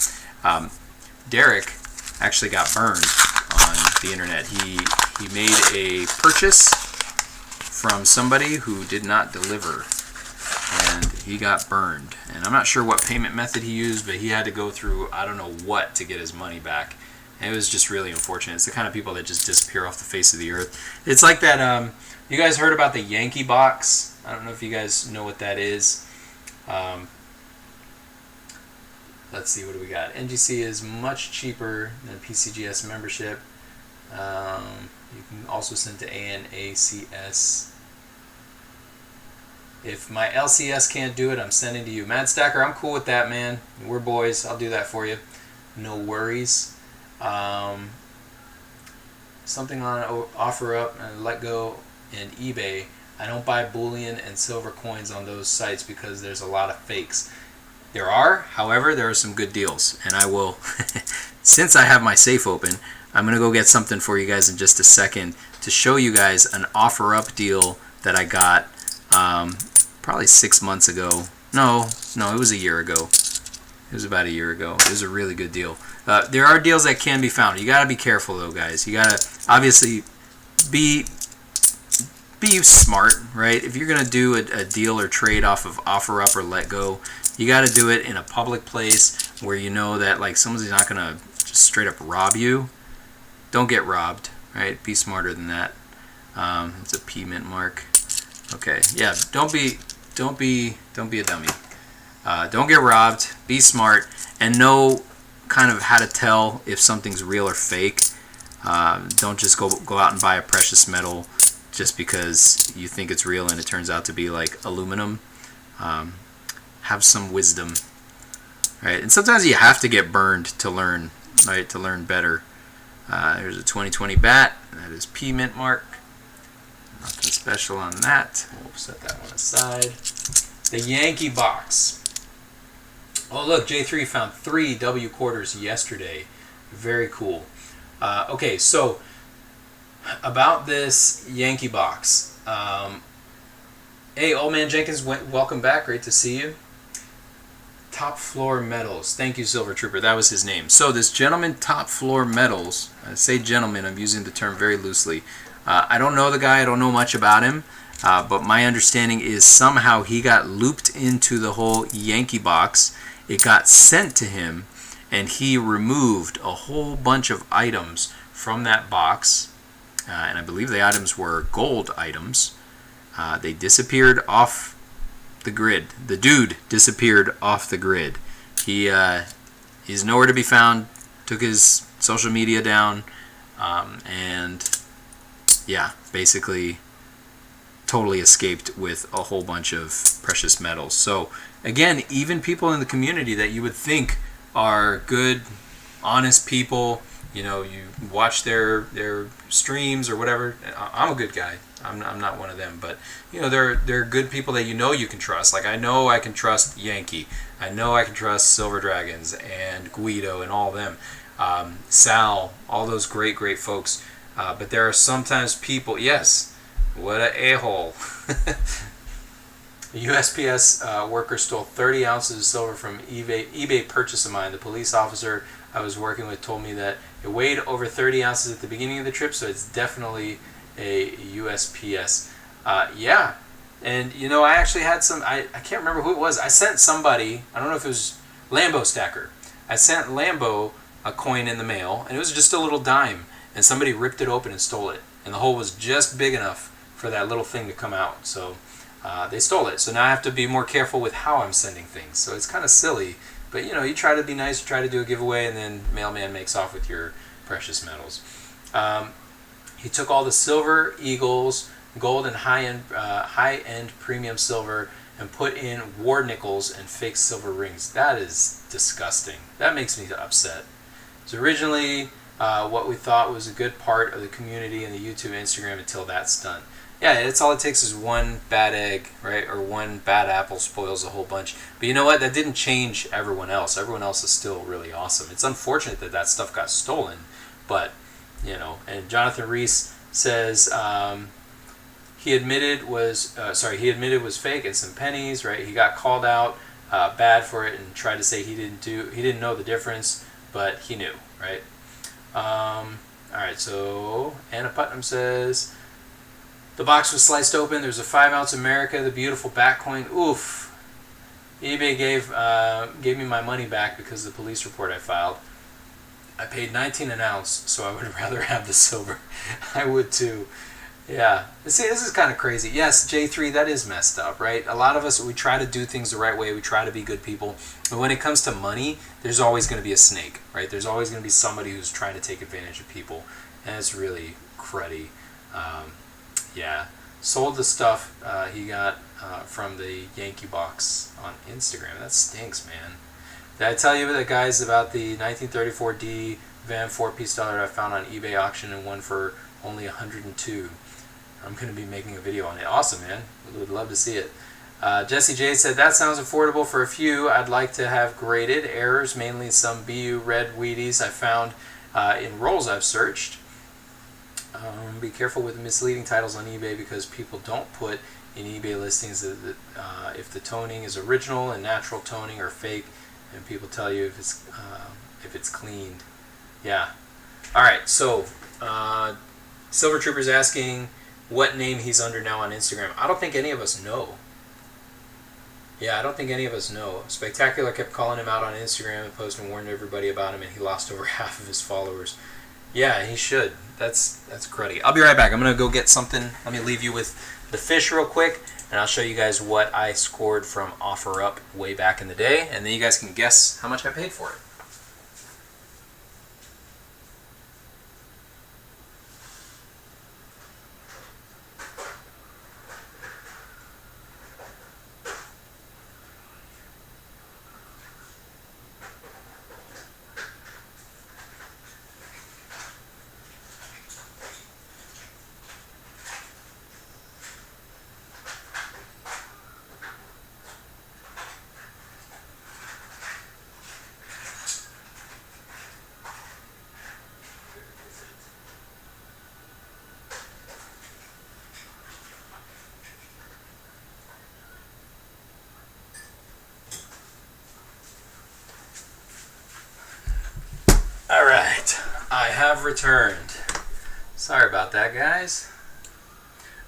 Derek actually got burned on the internet. He made a purchase from somebody who did not deliver, and he got burned. And I'm not sure what payment method he used, but he had to go through I don't know what to get his money back. And it was just really unfortunate. It's the kind of people that just disappear off the face of the earth. It's like that. You guys heard about the Yankee box? I don't know if you guys know what that is. Let's see, what do we got? NGC is much cheaper than PCGS membership. You can also send to ANACS. If my LCS can't do it, I'm sending to you. Mad Stacker, I'm cool with that, man. We're boys. I'll do that for you. No worries. Something on OfferUp and Let Go and eBay. I don't buy bullion and silver coins on those sites because there's a lot of fakes. There are, however, there are some good deals, and I will, since I have my safe open, I'm going to go get something for you guys in just a second to show you guys an OfferUp deal that I got probably 6 months ago. No, it was a year ago. It was about a year ago. It was a really good deal. There are deals that can be found. You got to be careful, though, guys. You got to obviously be smart, right? If you're going to do a deal or trade off of OfferUp or Let Go, you got to do it in a public place where you know that like someone's not going to just straight up rob you. Don't get robbed, right? Be smarter than that. It's a P mint mark. Okay, yeah. Don't be a dummy. Don't get robbed. Be smart and know kind of how to tell if something's real or fake. Don't just go out and buy a precious metal just because you think it's real and it turns out to be like aluminum. Have some wisdom, right? And sometimes you have to get burned to learn, right? To learn better. Here's a 2020 bat. That is P mint mark. Nothing special on that. We'll set that one aside. The Yankee box. Oh look, J3 found 3 W quarters yesterday. Very cool. Okay, so about this Yankee box. Hey, Old Man Jenkins, welcome back. Great to see you. Top Floor Metals. Thank you, Silver Trooper. That was his name. So this gentleman, Top Floor Metals, I say gentleman, I'm using the term very loosely. I don't know the guy. I don't know much about him. But my understanding is somehow he got looped into the whole Yankee box. It got sent to him, and he removed a whole bunch of items from that box. And I believe the items were gold items. They disappeared off the grid. The dude disappeared off the grid. He's nowhere to be found. Took his social media down, and yeah, basically totally escaped with a whole bunch of precious metals. So again, even people in the community that you would think are good, honest people, you know, you watch their streams or whatever. I'm a good guy. I'm not one of them, but you know, they're good people that you know you can trust. Like I know I can trust Yankee. I know I can trust Silver Dragons and Guido and all of them. Sal, all those great folks. But there are sometimes people, yes, what a a-hole. A USPS worker stole 30 ounces of silver from eBay purchase of mine. The police officer I was working with told me that it weighed over 30 ounces at the beginning of the trip, so it's definitely a USPS. Yeah, and you know, I actually had some, I can't remember who it was. I sent somebody, I don't know if it was Lambo Stacker. I sent Lambo a coin in the mail, and it was just a little dime, and somebody ripped it open and stole it, and the hole was just big enough for that little thing to come out. So they stole it. So now I have to be more careful with how I'm sending things. So it's kind of silly, but you know, you try to be nice, you try to do a giveaway, and then mailman makes off with your precious metals. He took all the silver eagles, gold and high-end premium silver, and put in war nickels and fake silver rings. That is disgusting. That makes me upset. So originally, what we thought was a good part of the community and the YouTube and Instagram until that's done. Yeah, it's all it takes is one bad egg, right? Or one bad apple spoils a whole bunch. But you know what? That didn't change everyone else. Everyone else is still really awesome. It's unfortunate that that stuff got stolen, but you know. And Jonathan Reese says he admitted was fake and some pennies, right? He got called out bad for it and tried to say he didn't know the difference, but he knew, right? All right, so Anna Putnam says the box was sliced open. There's a 5-ounce America, the beautiful bat coin. Oof. eBay gave me my money back because of the police report I filed. I paid $19 an ounce, so I would rather have the silver. I would too. Yeah. See, this is kind of crazy. Yes, J3, that is messed up, right? A lot of us, we try to do things the right way. We try to be good people. But when it comes to money, there's always going to be a snake, right? There's always going to be somebody who's trying to take advantage of people. And it's really cruddy. Yeah. Sold the stuff he got from the Yankee box on Instagram. That stinks, man. Did I tell you, guys, about the 1934D Van 4-piece dollar I found on eBay auction and won for only 102? I'm going to be making a video on it. Awesome, man. Would love to see it. Jesse J said, that sounds affordable for a few. I'd like to have graded errors, mainly some BU red Wheaties I found in rolls I've searched. Be careful with the misleading titles on eBay because people don't put in eBay listings that if the toning is original and natural toning or fake, and people tell you if it's cleaned. Yeah. All right. So Silver Trooper's asking what name he's under now on Instagram. I don't think any of us know. Yeah, I don't think any of us know. Spectacular kept calling him out on Instagram and posting and warned everybody about him, and he lost over half of his followers. Yeah, he should. That's cruddy. I'll be right back. I'm going to go get something. Let me leave you with the fish real quick, and I'll show you guys what I scored from OfferUp way back in the day, and then you guys can guess how much I paid for it. Alright, I have returned. Sorry about that, guys.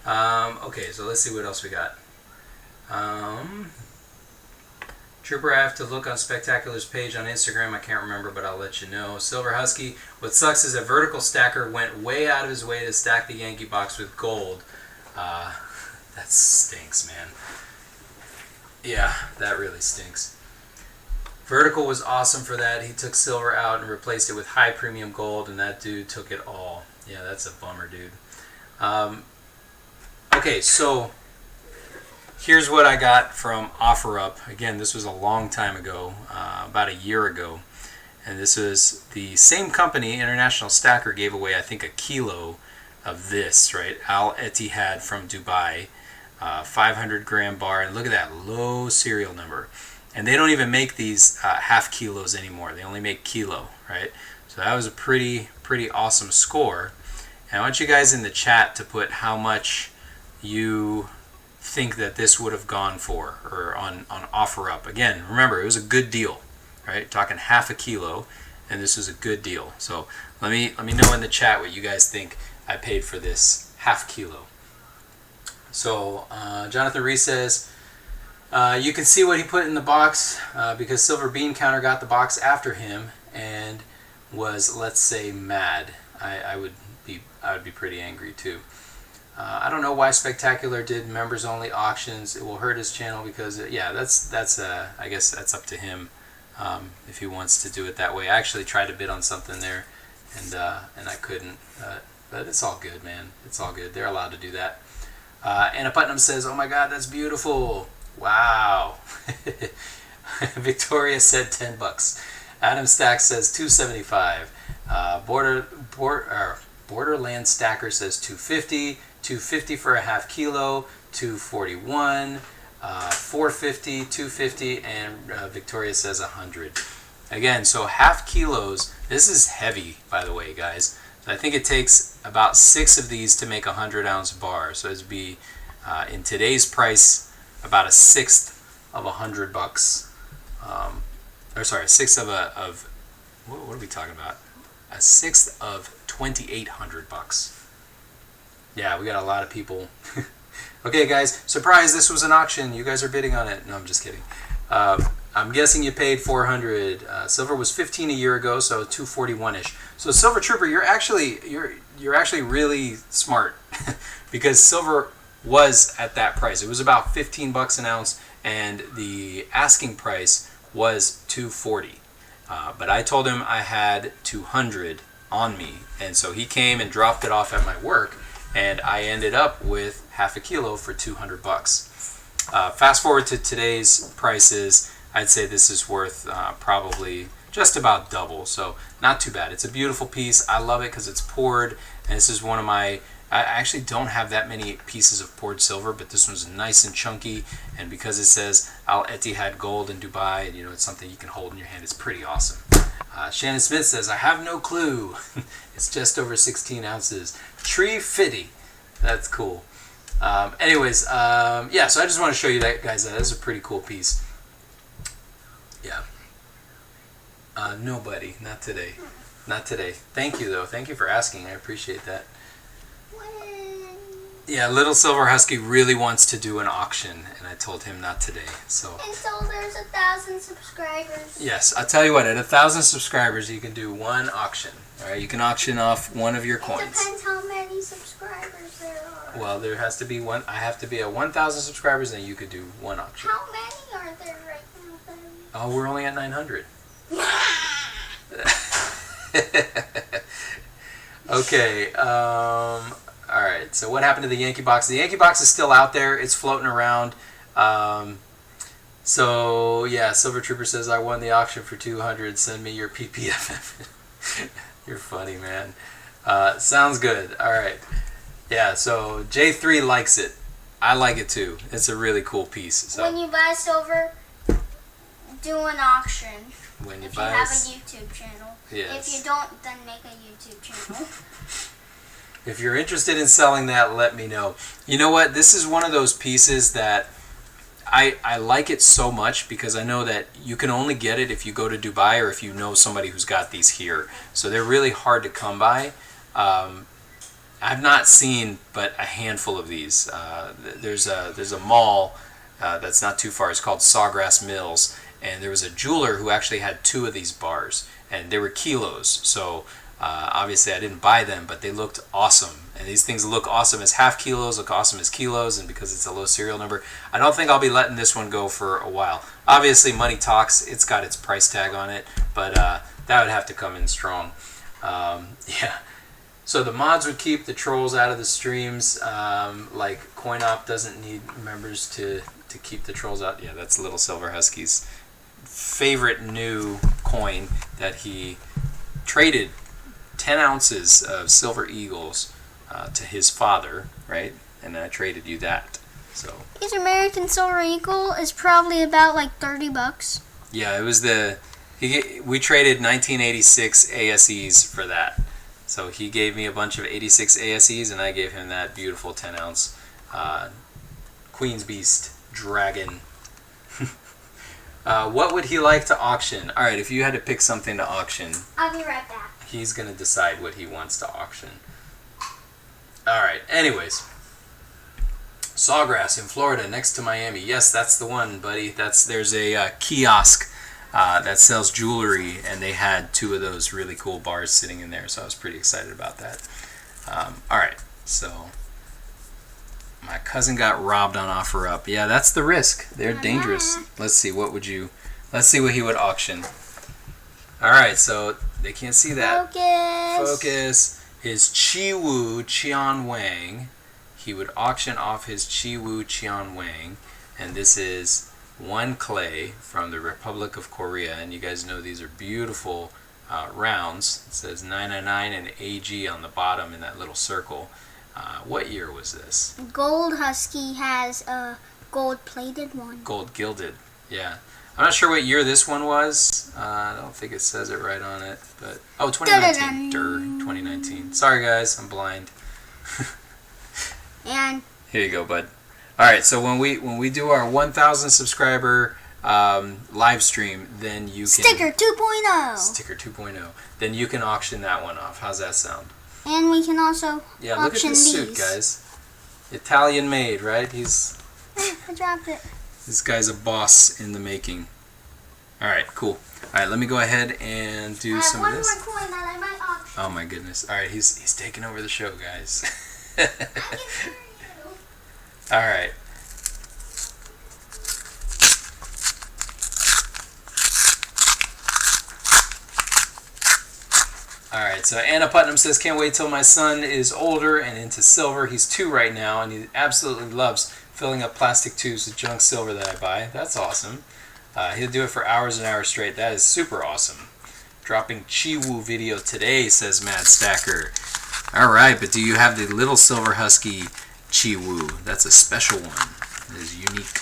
Okay, so let's see what else we got. Trooper, I have to look on Spectacular's page on Instagram. I can't remember, but I'll let you know. Silver Husky, what sucks is a vertical stacker went way out of his way to stack the Yankee box with gold. That stinks, man. Yeah, that really stinks. Vertical was awesome for that. He took silver out and replaced it with high premium gold, and that dude took it all. Yeah, that's a bummer, dude. Okay, so here's what I got from OfferUp. Again, this was a long time ago, about a year ago. And this was the same company, International Stacker, gave away, I think, a kilo of this, right? Al Etihad from Dubai, 500 gram bar. And look at that low serial number. And they don't even make these half kilos anymore. They only make kilo, right? So that was a pretty awesome score. And I want you guys in the chat to put how much you think that this would have gone for, or on OfferUp. Again, remember, it was a good deal, right? Talking half a kilo, and this is a good deal. So let me know in the chat what you guys think I paid for this half kilo. So Jonathan Reese says, you can see what he put in the box because Silver Bean Counter got the box after him and was, let's say, mad. I would be pretty angry too. I don't know why Spectacular did members only auctions. It will hurt his channel because yeah, that's I guess that's up to him if he wants to do it that way. I actually tried to bid on something there and I couldn't. But it's all good, man. It's all good. They're allowed to do that. Anna Putnam says, "Oh my God, that's beautiful." Wow. Victoria said $10. Adam Stack says $275. Borderland Stacker says $250. $250 for a half kilo. $241. $450. $250, and Victoria says $100. Again, so half kilos. This is heavy, by the way, guys. So I think it takes about 6 of these to make a 100-ounce bar. So it'd be in today's price about a sixth of $100. Or sorry, a sixth of what are we talking about? A sixth of $2,800. Yeah, we got a lot of people. Okay, guys, surprise! This was an auction. You guys are bidding on it. No, I'm just kidding. I'm guessing you paid $400. Silver was $15 a year ago, so $241-ish. So Silver Trooper, you're actually really smart because silver was at that price. It was about $15 an ounce, and the asking price was $240. But I told him I had $200 on me, and so he came and dropped it off at my work, and I ended up with half a kilo for $200. Fast forward to today's prices, I'd say this is worth probably just about double, so not too bad. It's a beautiful piece. I love it because it's poured, and this is one of my, I actually don't have that many pieces of poured silver, but this one's nice and chunky, and because it says Al Etihad Gold in Dubai, you know, it's something you can hold in your hand. It's pretty awesome. Shannon Smith says, I have no clue. It's just over 16 ounces. Tree Fitty. That's cool. Anyways, yeah, so I just want to show you that, guys. That is a pretty cool piece. Yeah. Nobody. Not today. Not today. Thank you, though. Thank you for asking. I appreciate that. Yeah, Little Silver Husky really wants to do an auction, and I told him not today. So. And so there's 1,000 subscribers. Yes, I'll tell you what. At 1,000 subscribers, you can do one auction. All right, you can auction off one of your coins. It depends how many subscribers there are. Well, there has to be one. I have to be at 1,000 subscribers, and you could do one auction. How many are there right now, then? Oh, we're only at 900. Okay. All right. So what happened to the Yankee box? The Yankee box is still out there. It's floating around. So yeah, Silver Trooper says I won the auction for 200. Send me your PPF. You're funny, man. Sounds good. All right. Yeah. So J3 likes it. I like it too. It's a really cool piece. So. When you buy silver, do an auction. When you if buy you have a YouTube channel. Yes. If you don't, then make a YouTube channel. If you're interested in selling that, let me know. You know what? This is one of those pieces that I like it so much because I know that you can only get it if you go to Dubai or if you know somebody who's got these here. So they're really hard to come by. I've not seen but a handful of these. There's a mall that's not too far. It's called Sawgrass Mills. And there was a jeweler who actually had 2 of these bars. And they were kilos. So Obviously, I didn't buy them, but they looked awesome. And these things look awesome as half kilos, look awesome as kilos, and because it's a low serial number, I don't think I'll be letting this one go for a while. Obviously, money talks. It's got its price tag on it, but that would have to come in strong. Yeah. So the mods would keep the trolls out of the streams. Like CoinOp doesn't need members to keep the trolls out. Yeah, that's Little Silver Husky's favorite new coin that he traded 10 ounces of silver eagles to his father, right? And then I traded you that. So Each American Silver Eagle is probably about like $30. yeah, it was we traded 1986 ASEs for that. So he gave me a bunch of 86 ASEs, and I gave him that beautiful 10-ounce Queen's Beast Dragon. What would he like to auction? All right, if you had to pick something to auction, I'll be right back. he's going to decide what he wants to auction. All right, anyways. Sawgrass in Florida next to Miami. Yes, that's the one, buddy. There's a kiosk that sells jewelry, and they had 2 of those really cool bars sitting in there, so I was pretty excited about that. All right, so my cousin got robbed on OfferUp. Yeah, that's the risk. They're dangerous. Let's see what he would auction. All right, so they can't see that. Focus. His Chiwu Qian Wang. He would auction off his Chiwu Qian Wang, and this is 1 clay from the Republic of Korea, and you guys know these are beautiful rounds. It says 999 and AG on the bottom in that little circle. What year was this? Gold Husky has a gold-plated one. Gold gilded, yeah. I'm not sure what year this one was. I don't think it says it right on it, but 2019. 2019. Sorry guys, I'm blind. And here you go, bud. All right, so when we do our 1,000 subscriber live stream, then you can Sticker 2.0. Sticker 2.0. Then you can auction that one off. How's that sound? And we can also Yeah, look at auction this these. suit, guys. Italian made, right? I dropped it. This guy's a boss in the making. All right, cool. All right, let me go ahead and do some of this. I have one more coin that I might auction. Oh my goodness! All right, he's taking over the show, guys. I can hear you. All right. Alright, so Anna Putnam says, can't wait till my son is older and into silver. He's 2 right now, and he absolutely loves filling up plastic tubes with junk silver that I buy. That's awesome. He'll do it for hours and hours straight. That is super awesome. Dropping Chiwu video today, says Mad Stacker. Alright, but do you have the Little Silver Husky Chiwu? That's a special one. It is unique.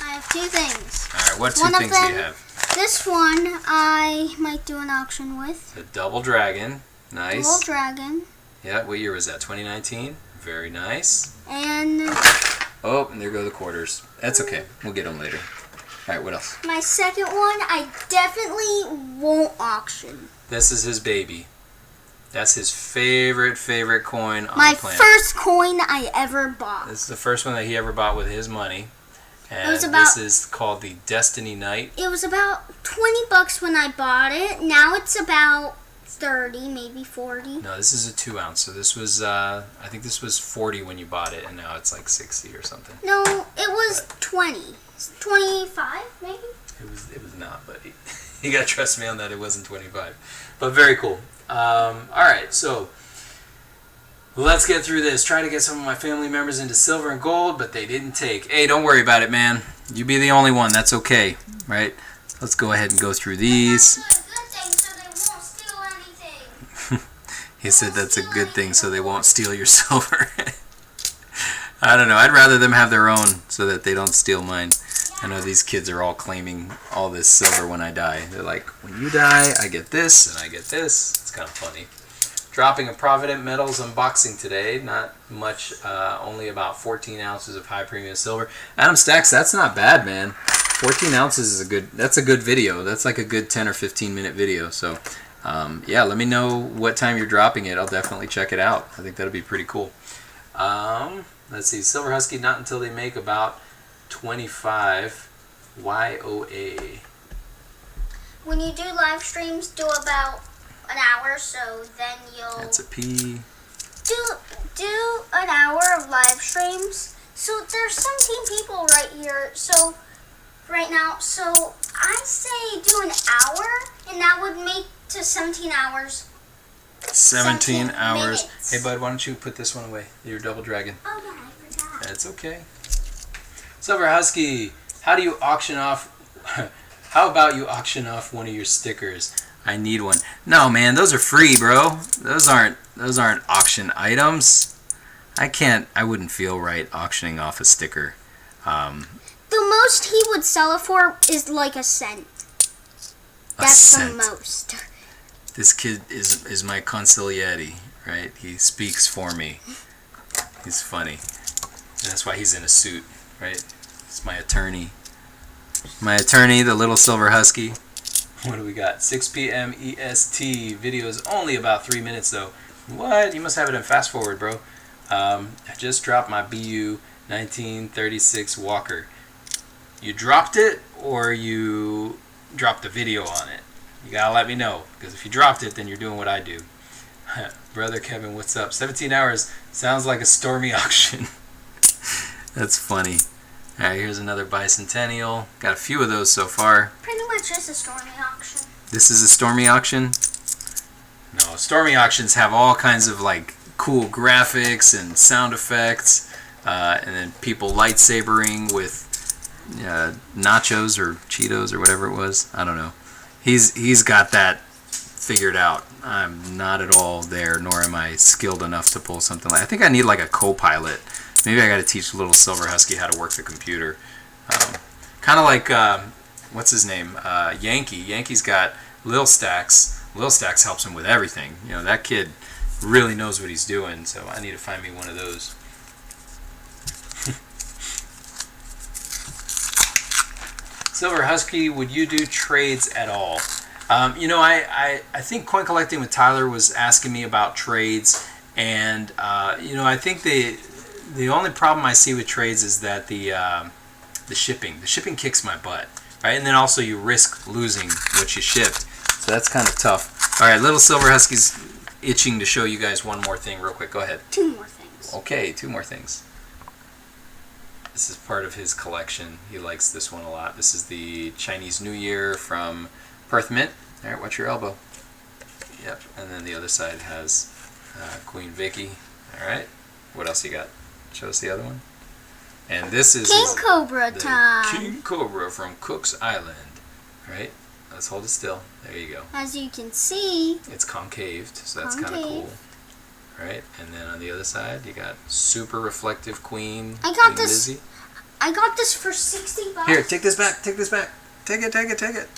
I have 2 things. Alright, what 2 One of things do you them- have? This one I might do an auction with. The Double Dragon. Nice. Gold Dragon. Yeah, what year was that? 2019? Very nice. And Oh, and there go the quarters. That's okay. We'll get them later. All right, what else? my second one I definitely won't auction. This is his baby. That's his favorite coin on My the planet. first coin I ever bought. This is the first one that he ever bought with his money. And was about- this is called the Destiny Knight. It was about $20 when I bought it. Now it's about 30, maybe 40. No, this is a 2 ounce. So this was, I think this was 40 when you bought it, and now it's like 60 or something. No, it was 20. 25, maybe? It was not, buddy. You gotta trust me on that. It wasn't 25, but very cool. All right, so let's get through this. Try to get some of my family members into silver and gold, but they didn't take. Hey, don't worry about it, man. You be the only one. That's okay, right? Let's go ahead and go through these. He said that's a good thing, so they won't steal your silver. I don't know. I'd rather them have their own so that they don't steal mine. I know these kids are all claiming all this silver when I die. They're like, when you die, I get this, and I get this. It's kind of funny. Dropping a Provident Metals unboxing today. Not much, only about 14 ounces of high premium silver. Adam Stacks, that's not bad, man. 14 ounces is that's a good video. That's like a good 10 or 15 minute video. So, yeah, let me know what time you're dropping it. I'll definitely check it out. I think that'll be pretty cool. Let's see, Silver Husky, not until they make about 25 YOA. When you do live streams, do about an hour, so then you'll That's a P. do an hour of live streams. So there's 17 people right here. So right now, so I say do an hour, and that would make to 17 hours. 17 hours. minutes. Hey, bud, why don't you put this one away? Your double dragon. Oh yeah, I forgot. That's okay. Silver Husky, how do you auction off? How about you auction off one of your stickers? I need one. No, man, those are free, bro. Those aren't auction items. I wouldn't feel right auctioning off a sticker. The most he would sell it for is like a cent. That's the most. This kid is my consigliere, right? He speaks for me. He's funny. And that's why he's in a suit, right? It's my attorney. My attorney, the little silver husky. What do we got? 6 p.m. EST. Video is only about 3 minutes, though. What? You must have it in fast forward, bro. I just dropped my BU 1936 Walker. You dropped it, or you dropped the video on it? You gotta let me know, because if you dropped it, then you're doing what I do. Brother Kevin, what's up? 17 hours sounds like a stormy auction. That's funny. Alright, here's another bicentennial. Got a few of those so far. Pretty much just a stormy auction. This is a stormy auction? No, stormy auctions have all kinds of like cool graphics and sound effects, and then people lightsabering with nachos or Cheetos or whatever it was. I don't know. He's got that figured out. I'm not at all there, nor am I skilled enough to pull something like. I think I need like a co-pilot. Maybe I got to teach little silver husky how to work the computer. Kind of like what's his name? Yankee. Yankee's got Lil Stacks. Lil Stacks helps him with everything. You know, that kid really knows what he's doing. So I need to find me one of those. Silver Husky, would you do trades at all? You know, I think Coin Collecting with Tyler was asking me about trades, and you know, I think the only problem I see with trades is that the shipping kicks my butt, right? And then also you risk losing what you shipped, so that's kind of tough. All right, little Silver Husky's itching to show you guys one more thing real quick. Go ahead. 2 more things. Okay, 2 more things. This is part of his collection. He likes this one a lot. This is the Chinese New Year from Perth Mint. All right, watch your elbow. Yep, and then the other side has Queen Vicky. All right, what else you got? Show us the other one. And this is King Cobra time. King Cobra from Cook's Island. All right, let's hold it still. There you go. As you can see, it's concaved, so that's kind of cool. Right, and then on the other side, you got super reflective Queen. I got Queen this. Lizzie. I got this for $60. Here, take this back. Take this back. Take it. Take it. Take it.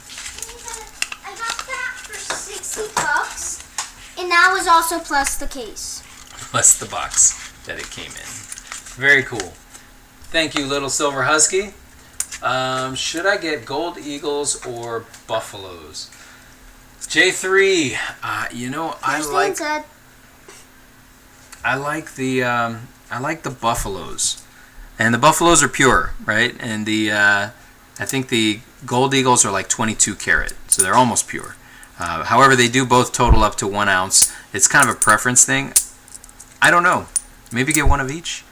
I got that for $60, and that was also plus the case. Plus the box that it came in. Very cool. Thank you, little Silver Husky. Should I get Gold Eagles or Buffaloes? J3. You know, I like the Buffaloes, and the Buffaloes are pure, right? And the I think the Gold Eagles are like 22 karat, so they're almost pure. However, they do both total up to 1 ounce. It's kind of a preference thing. I don't know. Maybe get one of each.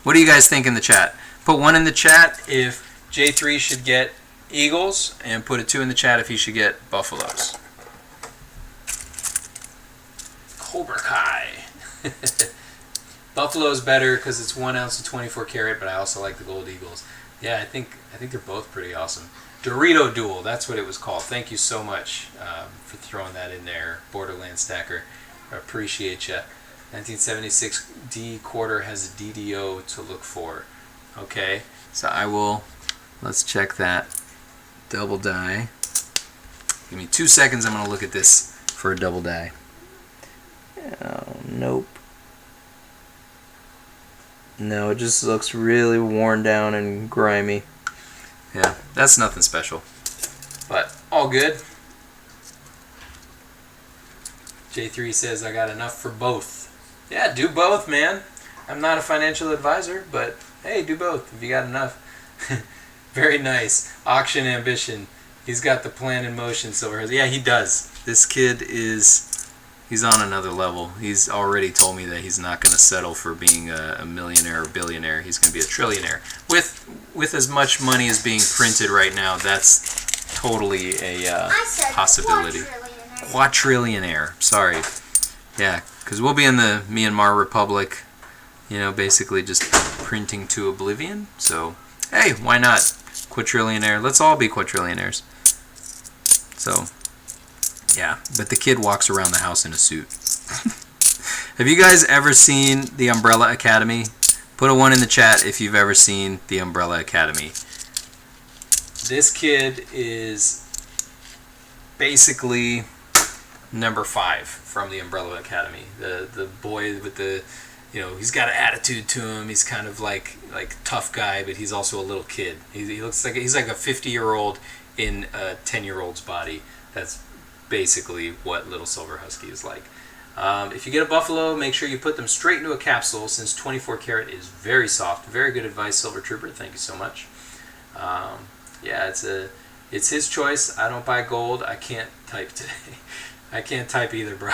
What do you guys think in the chat? Put 1 in the chat if J3 should get Eagles, and put a 2 in the chat if he should get Buffaloes. Cobra Kai. Buffalo's better because it's 1 ounce to 24 karat, but I also like the Gold Eagles. Yeah, I think they're both pretty awesome. Dorito Duel, that's what it was called. Thank you so much for throwing that in there, Borderland Stacker. I appreciate you. 1976 D quarter has a DDO to look for. Okay, so let's check that. Double die. Give me 2 seconds, I'm going to look at this for a double die. Oh, nope. No, it just looks really worn down and grimy. Yeah, that's nothing special. But all good. J3 says I got enough for both. Yeah, do both, man. I'm not a financial advisor, but hey, do both if you got enough. Very nice. Auction ambition. He's got the plan in motion, Silver. Yeah, he does. This kid is He's on another level. He's already told me that he's not going to settle for being a millionaire or billionaire. He's going to be a trillionaire. With as much money as being printed right now, that's totally a possibility. Quadrillionaire. Sorry. Yeah, because we'll be in the Myanmar Republic, you know, basically just printing to oblivion. So, hey, why not? Quadrillionaire. Let's all be quadrillionaires. So, yeah, but the kid walks around the house in a suit. Have you guys ever seen The Umbrella Academy? Put a 1 in the chat if you've ever seen The Umbrella Academy. This kid is basically number 5 from The Umbrella Academy. The boy with the, you know, he's got an attitude to him. He's kind of like tough guy, but he's also a little kid. He looks like he's like a 50-year-old in a 10-year-old's body. That's basically what little silver husky is like. If you get a buffalo, make sure you put them straight into a capsule, since 24 karat is very soft. Very good advice, Silver Trooper. Thank you so much. Yeah, it's his choice. I don't buy gold. I can't type today. I can't type either, bro.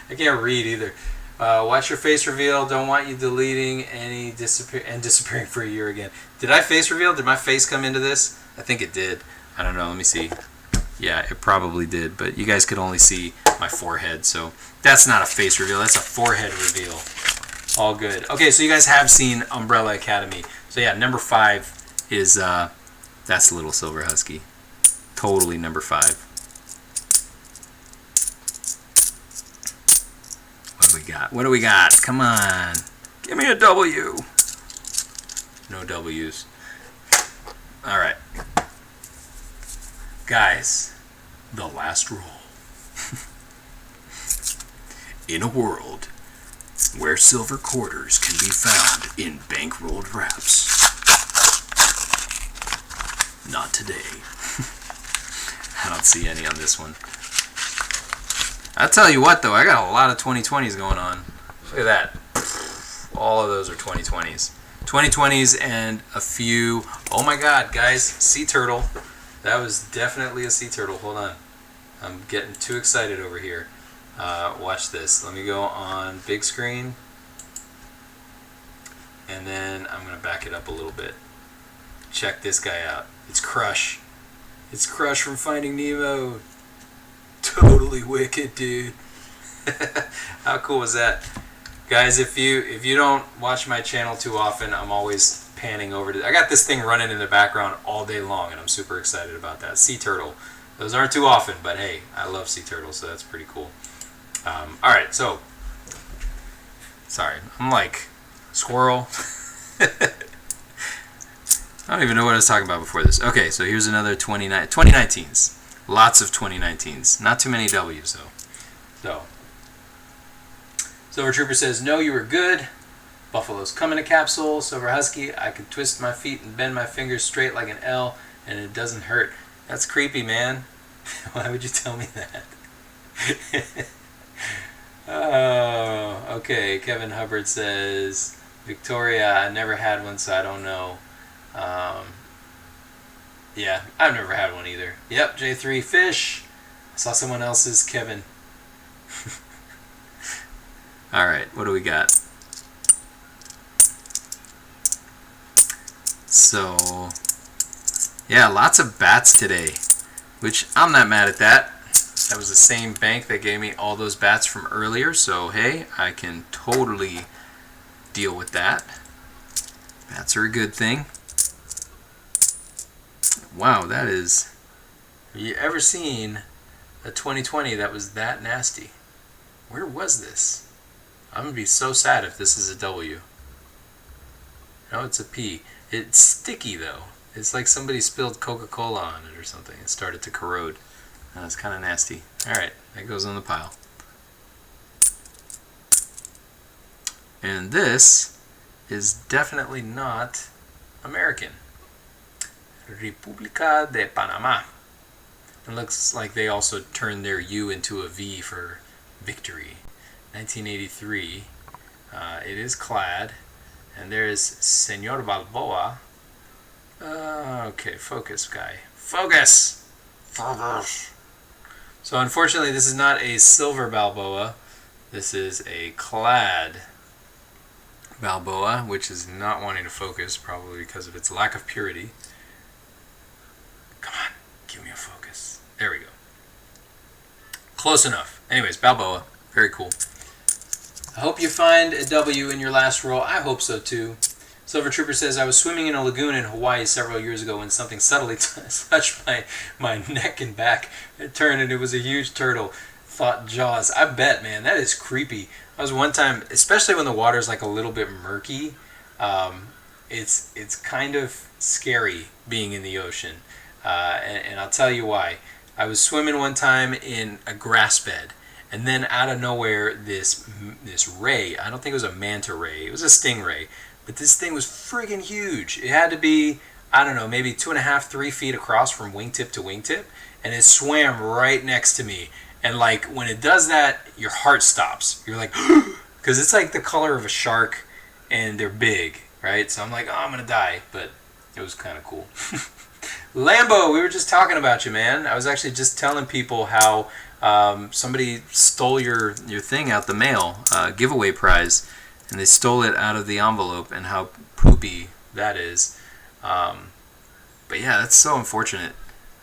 I can't read either. Watch your face reveal. Don't want you deleting any disappearing for a year again. Did I face reveal? Did my face come into this? I think it did. I don't know. Let me see. Yeah, it probably did, but you guys could only see my forehead, so that's not a face reveal, that's a forehead reveal. All good. Okay, so you guys have seen Umbrella Academy. So yeah, number 5 is, that's Little Silver Husky. Totally number 5. What do we got? What do we got? Come on. Give me a W. No W's. All right. Guys, the last roll. In a world where silver quarters can be found in bankrolled wraps. Not today. I don't see any on this one. I'll tell you what though, I got a lot of 2020s going on. Look at that. All of those are 2020s. 2020s and a few, oh my god, guys, sea turtle. That was definitely a sea turtle. Hold on. I'm getting too excited over here. Watch this. Let me go on big screen. And then I'm going to back it up a little bit. Check this guy out. It's Crush. It's Crush from Finding Nemo. Totally wicked, dude. How cool was that? Guys, if you don't watch my channel too often, I'm always panning over to. I got this thing running in the background all day long, and I'm super excited about that. Sea turtle. Those aren't too often, but hey, I love sea turtles, so that's pretty cool. All right, so sorry, I'm like squirrel. I don't even know what I was talking about before this. Okay, so here's another 2019s. Lots of 2019s. Not too many W's though. So, Silver Trooper says, "No, you were good. Buffaloes come in a capsule. Silver Husky, I can twist my feet and bend my fingers straight like an L, and it doesn't hurt." That's creepy, man. Why would you tell me that? Oh, okay. Kevin Hubbard says, "Victoria, I never had one, so I don't know." Yeah, I've never had one either. Yep, J3 Fish. I saw someone else's, Kevin. All right, what do we got? So, yeah, lots of bats today, which I'm not mad at that. That was the same bank that gave me all those bats from earlier, so hey, I can totally deal with that. Bats are a good thing. Wow, that is... Have you ever seen a 2020 that was that nasty? Where was this? I'm going to be so sad if this is a W. No, it's a P. It's sticky, though. It's like somebody spilled Coca-Cola on it or something. It started to corrode. It's kind of nasty. Alright, that goes on the pile. And this is definitely not American. República de Panamá. It looks like they also turned their U into a V for victory. 1983. It is clad. And there's Senor Balboa. Okay, focus, guy. Focus! Focus! So unfortunately, this is not a silver Balboa. This is a clad Balboa, which is not wanting to focus, probably because of its lack of purity. Come on, give me a focus. There we go. Close enough. Anyways, Balboa, very cool. I hope you find a W in your last roll. I hope so too. Silver Trooper says, I was swimming in a lagoon in Hawaii several years ago when something subtly touched my neck and back. I turned and it was a huge turtle. Thought Jaws. I bet, man, that is creepy. I was one time, especially when the water's like a little bit murky, it's kind of scary being in the ocean. And I'll tell you why. I was swimming one time in a grass bed. And then out of nowhere, this ray, I don't think it was a manta ray, it was a stingray, but this thing was friggin' huge. It had to be, I don't know, maybe 2.5, 3 feet across from wingtip to wingtip, and it swam right next to me. And like, when it does that, your heart stops. You're like, because it's like the color of a shark, and they're big, right? So I'm like, oh, I'm gonna die, but it was kind of cool. Lambo, we were just talking about you, man. I was actually just telling people how somebody stole your thing out the mail, giveaway prize, and they stole it out of the envelope, and how poopy that is. But yeah, that's so unfortunate.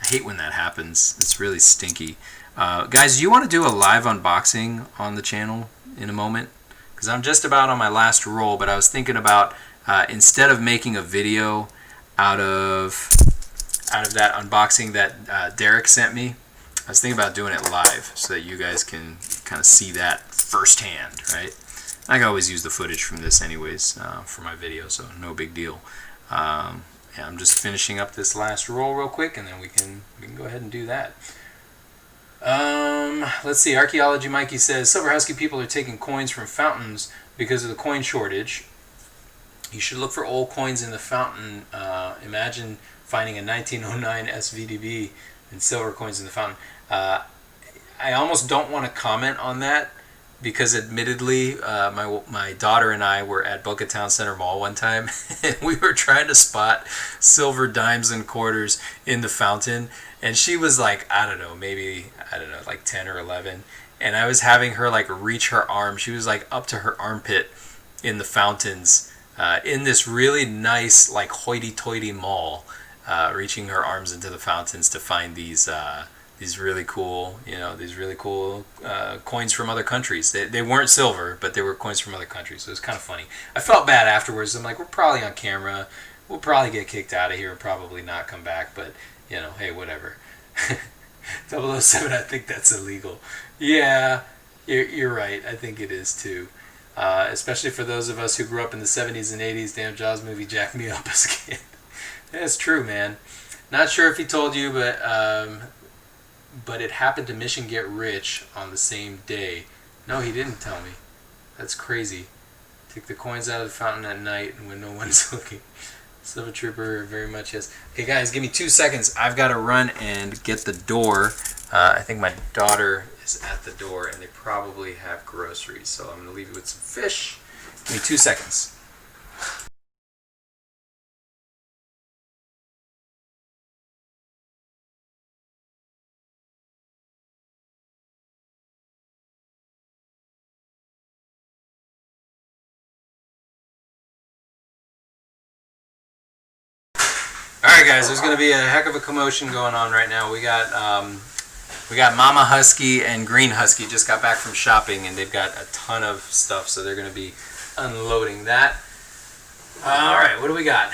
I hate when that happens. It's really stinky. Guys, do you want to do a live unboxing on the channel in a moment? Because I'm just about on my last roll, but I was thinking about instead of making a video out of that unboxing that Derek sent me, I was thinking about doing it live so that you guys can kind of see that firsthand, right? I can always use the footage from this anyways for my video, so no big deal. Yeah, I'm just finishing up this last roll real quick, and then we can go ahead and do that. Let's see. Archaeology Mikey says, Silver Husky people are taking coins from fountains because of the coin shortage. You should look for old coins in the fountain. Imagine finding a 1909 SVDB and silver coins in the fountain. I almost don't want to comment on that because admittedly my daughter and I were at Boca Town Center Mall one time and we were trying to spot silver dimes and quarters in the fountain, and she was like, I don't know, like 10 or 11, and I was having her like reach her arm. She was like up to her armpit in the fountains in this really nice like hoity-toity mall, reaching her arms into the fountains to find these really cool, coins from other countries. They weren't silver, but they were coins from other countries. So it was kind of funny. I felt bad afterwards. I'm like, we're probably on camera. We'll probably get kicked out of here and probably not come back. But, hey, whatever. 007, I think that's illegal. Yeah, you're right. I think it is too. Especially for those of us who grew up in the 70s and 80s. Damn, Jaws movie jacked me up as a kid. That's true, man. Not sure if he told you, but it happened to Mission Get Rich on the same day. No, he didn't tell me. That's crazy. Take the coins out of the fountain at night when no one's looking. Silver Trooper, very much yes. Okay, guys, give me 2 seconds. I've got to run and get the door. I think my daughter is at the door, and they probably have groceries. So I'm going to leave you with some fish. Give me 2 seconds. Alright guys, there's going to be a heck of a commotion going on right now. We got Mama Husky and Green Husky just got back from shopping, and they've got a ton of stuff, so they're going to be unloading that. Alright, what do we got?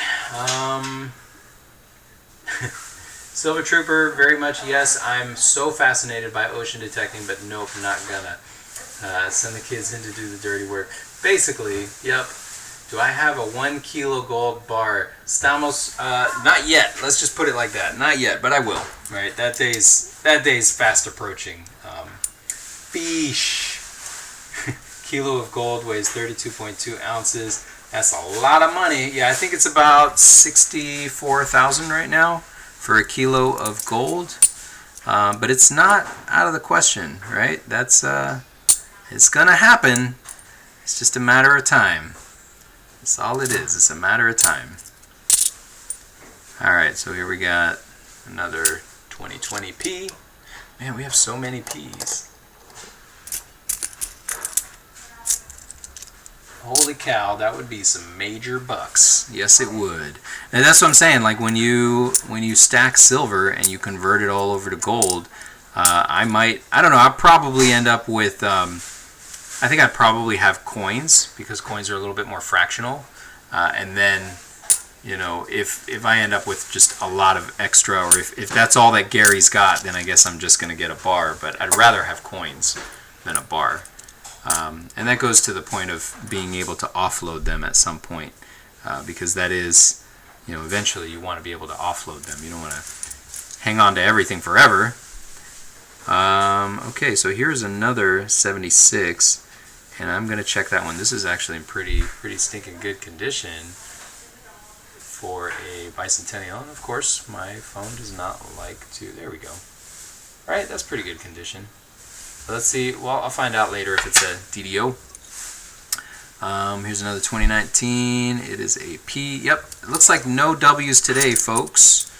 Silver Trooper, very much yes. I'm so fascinated by ocean detecting, but nope, not gonna. Send the kids in to do the dirty work. Basically, yep. Do I have a 1 kilo gold bar? Stamos, not yet. Let's just put it like that. Not yet, but I will. Right? That day's fast approaching. Fish. Kilo of gold weighs 32.2 ounces. That's a lot of money. Yeah, I think it's about 64,000 right now for a kilo of gold. But it's not out of the question, right? That's it's gonna happen. It's just a matter of time. That's all it is. It's a matter of time. Alright, so here we got another 2020p. Man, we have so many P's. Holy cow, that would be some major bucks. Yes, it would. And that's what I'm saying. Like when you stack silver and you convert it all over to gold, I don't know. I'll probably end up with. I think I'd probably have coins because coins are a little bit more fractional. And then, you know, if I end up with just a lot of extra, or if that's all that Gary's got, then I guess I'm just going to get a bar. But I'd rather have coins than a bar. And that goes to the point of being able to offload them at some point, because that is, you know, eventually you want to be able to offload them. You don't want to hang on to everything forever. Okay, so here's another 76, and I'm going to check that one. This is actually in pretty stinking good condition for a bicentennial. And of course, my phone does not like to. There we go. All right, that's pretty good condition. Let's see. Well, I'll find out later if it's a DDO. Here's another 2019. It is a P. Yep. It looks like no W's today, folks.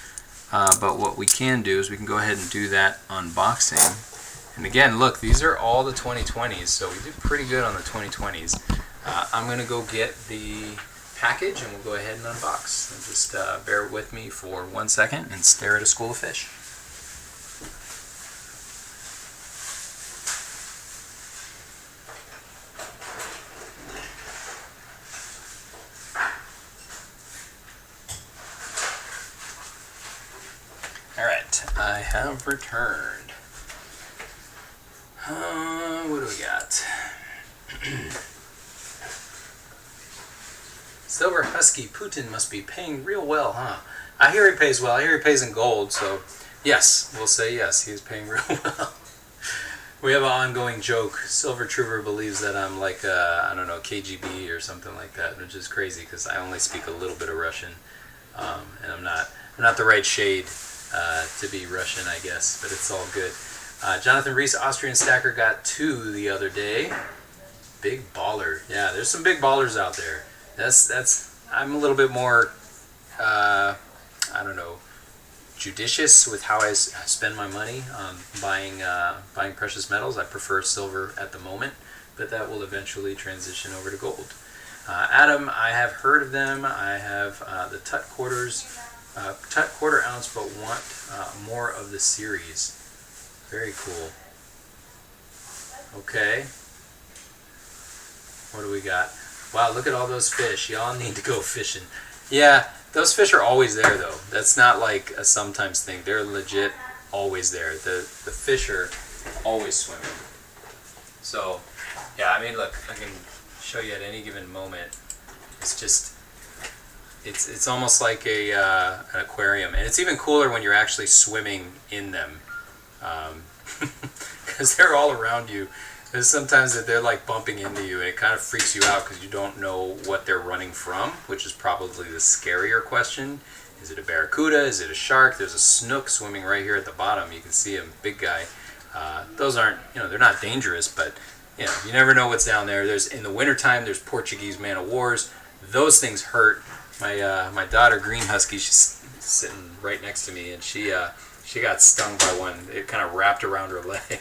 But what we can do is we can go ahead and do that unboxing. And again, look, these are all the 2020s, so we did pretty good on the 2020s. I'm going to go get the package and we'll go ahead and unbox. And just bear with me for 1 second and stare at a school of fish. Alright, I have returned. What do we got? Silver Husky Putin must be paying real well, huh? I hear he pays well. I hear he pays in gold, so yes, we'll say yes, he is paying real well. We have an ongoing joke. Silver Trooper believes that I'm like, I don't know, KGB or something like that, which is crazy because I only speak a little bit of Russian, and I'm not the right shade to be Russian, I guess, but it's all good. Jonathan Reese, Austrian Stacker, got 2 the other day. Big baller. Yeah, there's some big ballers out there. I'm a little bit more, I don't know, judicious with how I spend my money on buying precious metals. I prefer silver at the moment, but that will eventually transition over to gold. Adam, I have heard of them. I have the Tut quarter ounce, but want more of the series. Very cool. Okay. What do we got? Wow, look at all those fish. Y'all need to go fishing. Yeah, those fish are always there, though. That's not like a sometimes thing. They're legit always there. The fish are always swimming. So, yeah, I mean, look, I can show you at any given moment. It's just, it's almost like an aquarium. And it's even cooler when you're actually swimming in them. Because they're all around you. There's sometimes that they're like bumping into you, and it kind of freaks you out because you don't know what they're running from, which is probably the scarier question. Is it a barracuda? Is it a shark? There's a snook swimming right here at the bottom. You can see him, big guy. Those aren't, they're not dangerous, but you never know what's down there. In the wintertime, there's Portuguese man-o'-wars. Those things hurt. My daughter, Green Husky, she's sitting right next to me, and she got stung by one. It kind of wrapped around her leg.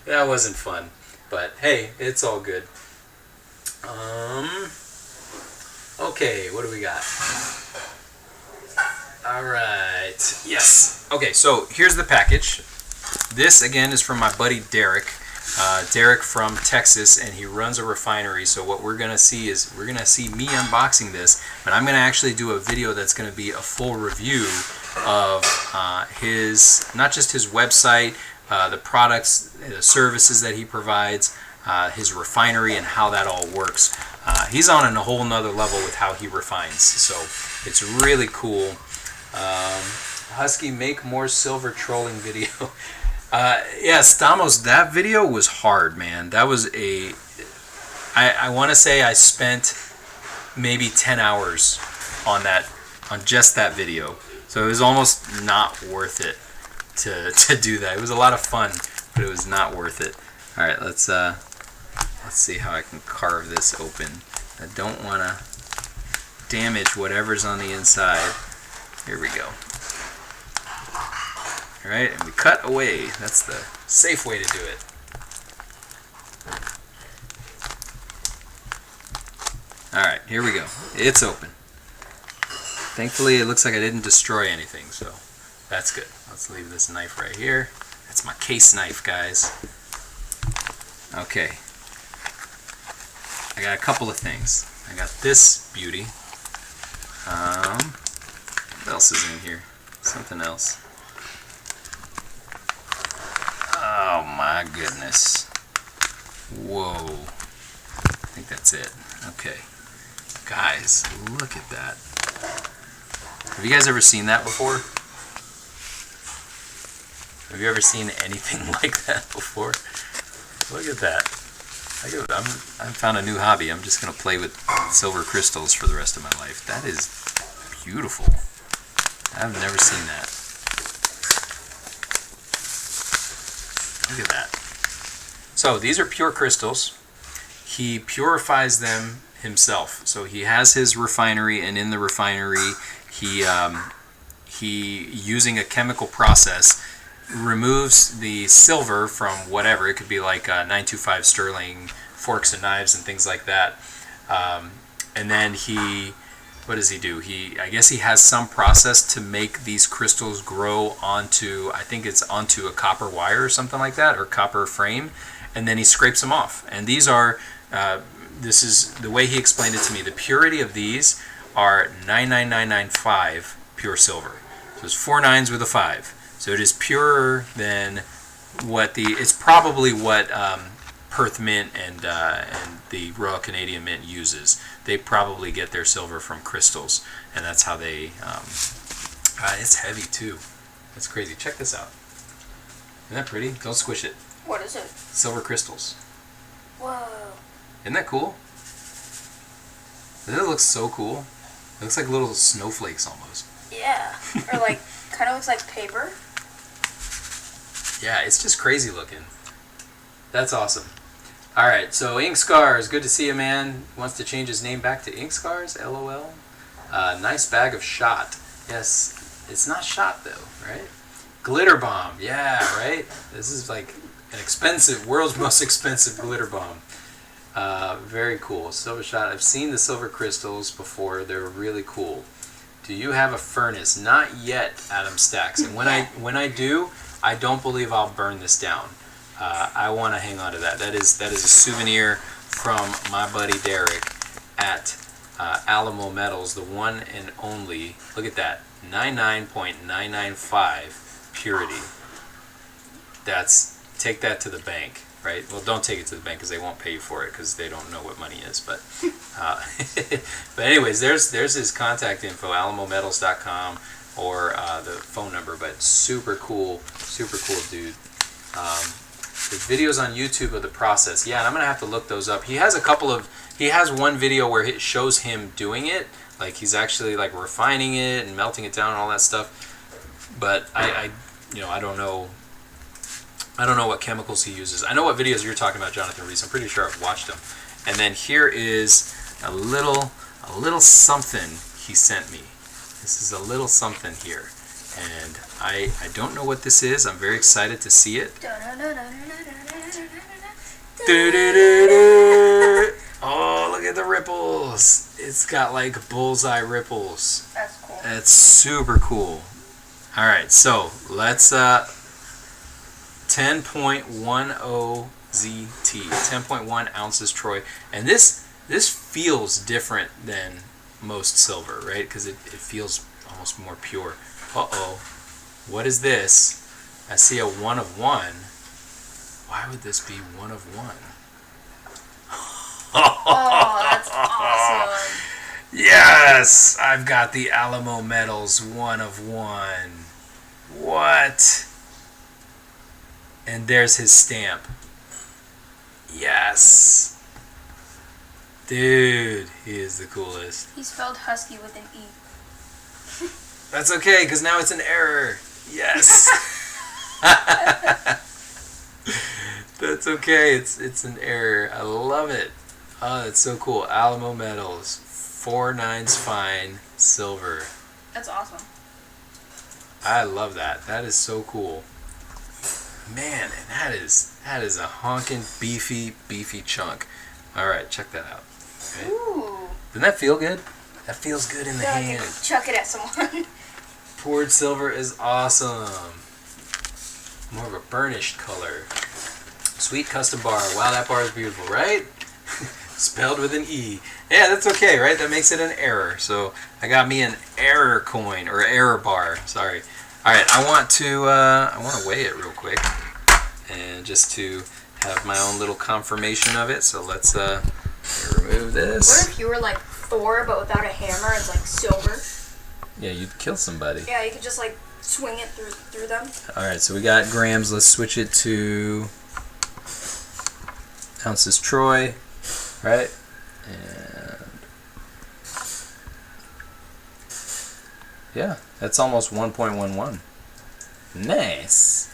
That wasn't fun. But hey, it's all good. Okay, what do we got? All right. Yes. Okay, so here's the package. This again is from my buddy Derek. Derek from Texas, and he runs a refinery. So what we're gonna see is me unboxing this, but I'm gonna actually do a video that's gonna be a full review of not just his website, the products, the services that he provides, his refinery, and how that all works. He's on a whole nother level with how he refines, so it's really cool. Husky, make more silver trolling video. Yeah, Stamos, that video was hard, man. That was I want to say I spent maybe 10 hours on just that video. So it was almost not worth it to do that. It was a lot of fun, but it was not worth it. All right, let's see how I can carve this open. I don't want to damage whatever's on the inside. Here we go. All right, and we cut away. That's the safe way to do it. All right, here we go. It's open. Thankfully, it looks like I didn't destroy anything, so that's good. Let's leave this knife right here. That's my case knife, guys. Okay. I got a couple of things. I got this beauty. What else is in here? Something else. Oh my goodness. Whoa. I think that's it. Okay. Guys, look at that. Have you guys ever seen that before? Have you ever seen anything like that before? Look at that. I've found a new hobby. I'm just going to play with silver crystals for the rest of my life. That is beautiful. I've never seen that. Look at that. So these are pure crystals. He purifies them himself. So he has his refinery, and in the refinery, he using a chemical process removes the silver from whatever. It could be like 925 sterling forks and knives and things like that. And then what does he do? I guess he has some process to make these crystals grow onto, I think it's onto a copper wire or something like that, or copper frame, and then he scrapes them off. And these are, this is the way he explained it to me. The purity of these are 99995 pure silver. So it's 4 nines with a 5. So it is purer than what it's probably what Perth Mint and the Royal Canadian Mint uses. They probably get their silver from crystals, and that's how they. It's heavy too. That's crazy. Check this out. Isn't that pretty? Don't squish it. What is it? Silver crystals. Whoa. Isn't that cool? Doesn't it look so cool? It looks like little snowflakes almost. Yeah. Or like, kind of looks like paper. Yeah, it's just crazy looking. That's awesome. All right, so Ink Scars, good to see you, man. Wants to change his name back to Ink Scars, LOL. Nice bag of shot. Yes, it's not shot though, right? Glitter bomb, yeah, right? This is like an expensive, world's most expensive glitter bomb. Very cool. Silver shot. I've seen the silver crystals before. They're really cool. Do you have a furnace? Not yet, Adam Stacks. And when I do, I don't believe I'll burn this down. I want to hang on to that. That is a souvenir from my buddy Derek at Alamo Metals, the one and only. Look at that, 99.995 purity. Take that to the bank, right? Well, don't take it to the bank because they won't pay you for it because they don't know what money is. But but anyways, there's his contact info, alamometals.com, or the phone number. But super cool dude. There's videos on YouTube of the process. Yeah, and I'm gonna have to look those up. He has one video where it shows him doing it, like he's actually like refining it and melting it down and all that stuff. But I don't know what chemicals he uses. I know what videos you're talking about, Jonathan Reese. I'm pretty sure I've watched them. And then here is a little something he sent me. This is a little something here. And I don't know what this is. I'm very excited to see it. Oh, look at the ripples. It's got like bullseye ripples. That's cool. That's super cool. All right, so let's 10.10 ZT, 10.1 ounces troy. And this feels different than most silver, right? Because it feels almost more pure. Uh-oh. What is this? I see a 1 of 1. Why would this be 1 of 1? Oh, that's awesome. Yes! I've got the Alamo Metals 1 of 1. What? And there's his stamp. Yes! Dude, he is the coolest. He spelled Husky with an E. That's okay, because now it's an error. Yes. That's okay. It's an error. I love it. Oh, that's so cool. Alamo Metals, 4 nines fine, silver. That's awesome. I love that. That is so cool. Man, and that is a honking beefy chunk. All right, check that out. Okay. Ooh. Doesn't that feel good? That feels good in the hand. I can chuck it at someone. Poured silver is awesome. More of a burnished color. Sweet custom bar. Wow, that bar is beautiful, right? Spelled with an E. Yeah, that's okay, right? That makes it an error. So I got me an error coin or error bar. Sorry. All right, I want to weigh it real quick, and just to have my own little confirmation of it. So let's remove this. What if you were like Thor but without a hammer? It's like silver. Yeah, you'd kill somebody. Yeah, you could just like swing it through them. All right, so we got grams. Let's switch it to ounces troy, right? And yeah, that's almost 1.11. Nice.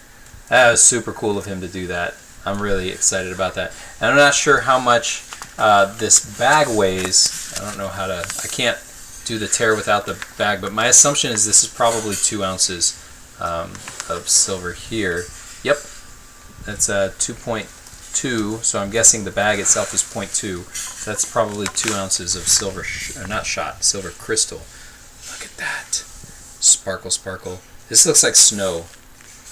That was super cool of him to do that. I'm really excited about that. And I'm not sure how much this bag weighs. I don't know how to. I can't do the tear without the bag, but my assumption is this is probably 2 ounces of silver here. Yep, that's 2.2. So I'm guessing the bag itself is 0.2. That's probably 2 ounces of silver, silver crystal. Look at that. Sparkle, sparkle. This looks like snow.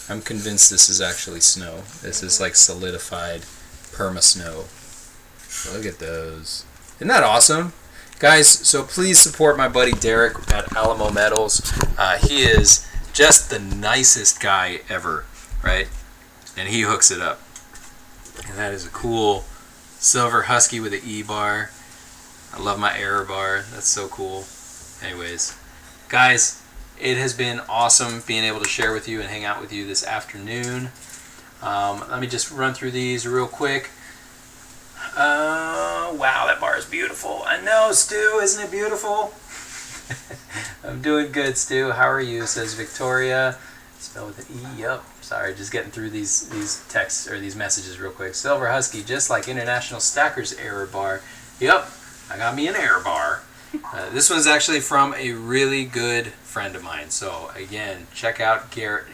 I'm convinced this is actually snow. This is like solidified perma snow. Look at those. Isn't that awesome? Guys, so please support my buddy Derek at Alamo Metals. He is just the nicest guy ever, right? And he hooks it up. And that is a cool silver Husky with an E bar. I love my error bar. That's so cool. Anyways, guys, it has been awesome being able to share with you and hang out with you this afternoon. Let me just run through these real quick. Wow, that bar is beautiful. I know, Stu, isn't it beautiful? I'm doing good, Stu. How are you? Says Victoria. Spelled with an E. Yep. Sorry, just getting through these texts or these messages real quick. Silver Husky, just like International Stacker's error bar. Yep, I got me an error bar. This one's actually from a really good friend of mine. So again, check out Garrett.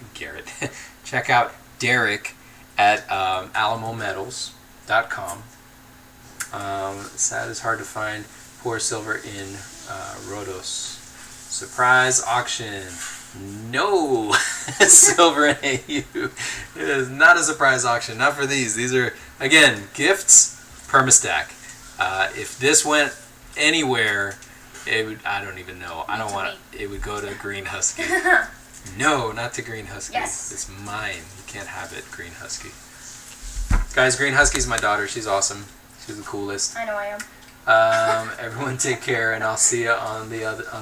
Check out Derek at alamometals.com. Sad is hard to find. Pour silver in Rhodos. Surprise auction. No silver in AU. It is not a surprise auction. Not for these. These are, again, gifts, permastack. If this went anywhere, it would. I don't even know. I don't want it. It would go to Green Husky. No, not to Green Husky. Yes. It's mine. You can't have it, Green Husky. Guys, Green Husky's my daughter. She's awesome. She's the coolest. I know I am. Everyone take care, and I'll see you on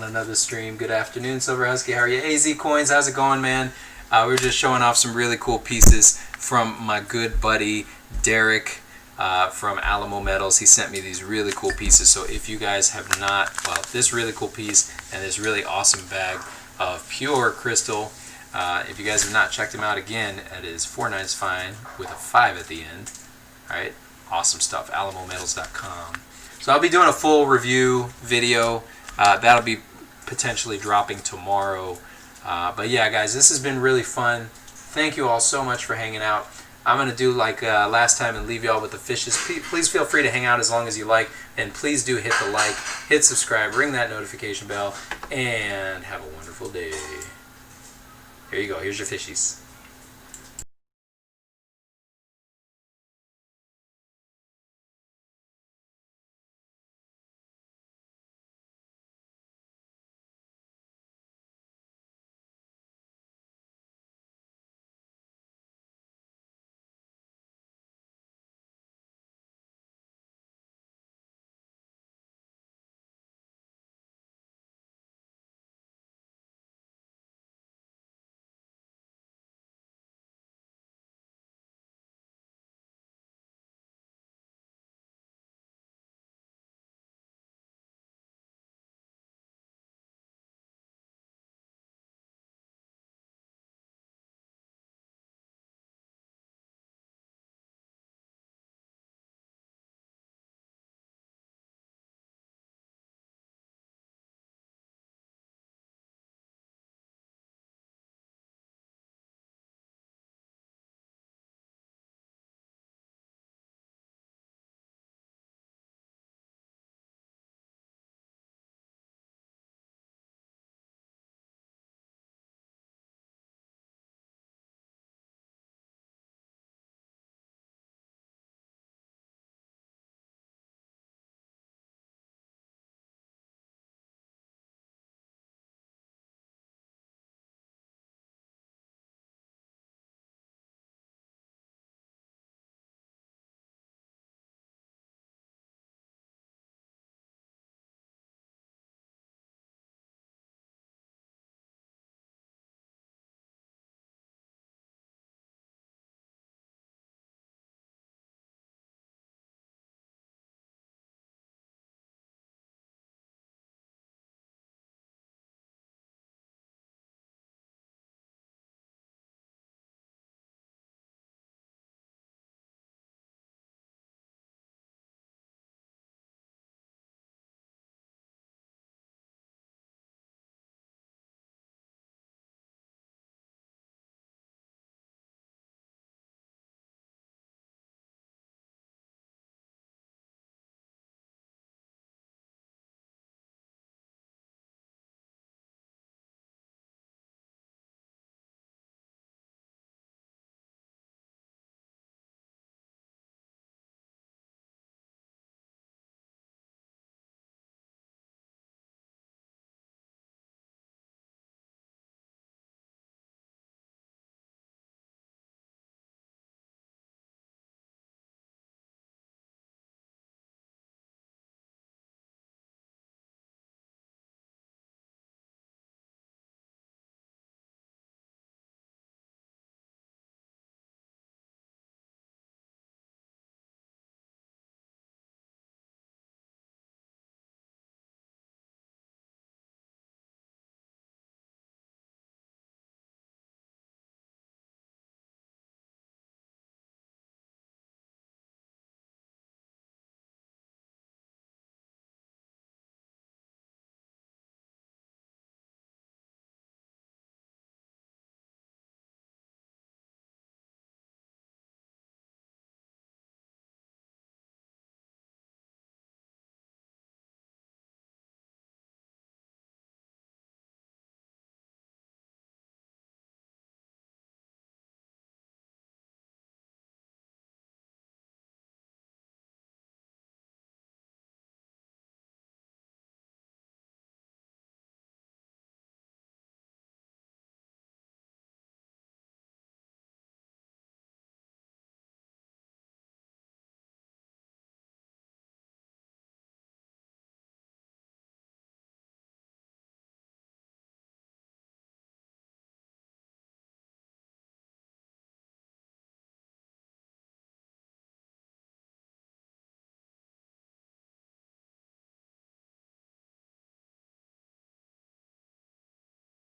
another stream. Good afternoon, Silver Husky. How are you? AZ Coins, how's it going, man? We're just showing off some really cool pieces from my good buddy Derek from Alamo Metals. He sent me these really cool pieces. So if you guys have not, well, this really cool piece and this really awesome bag of pure crystal, if you guys have not checked them out, again, it is 4.9 fine with a 5 at the end. All right, awesome stuff. alamometals.com. So I'll be doing a full review video. That'll be potentially dropping tomorrow. But yeah, guys, this has been really fun. Thank you all so much for hanging out. I'm going to do like last time and leave you all with the fishes. Please feel free to hang out as long as you like. And please do hit the like, hit subscribe, ring that notification bell, and have a wonderful day. Here you go. Here's your fishies.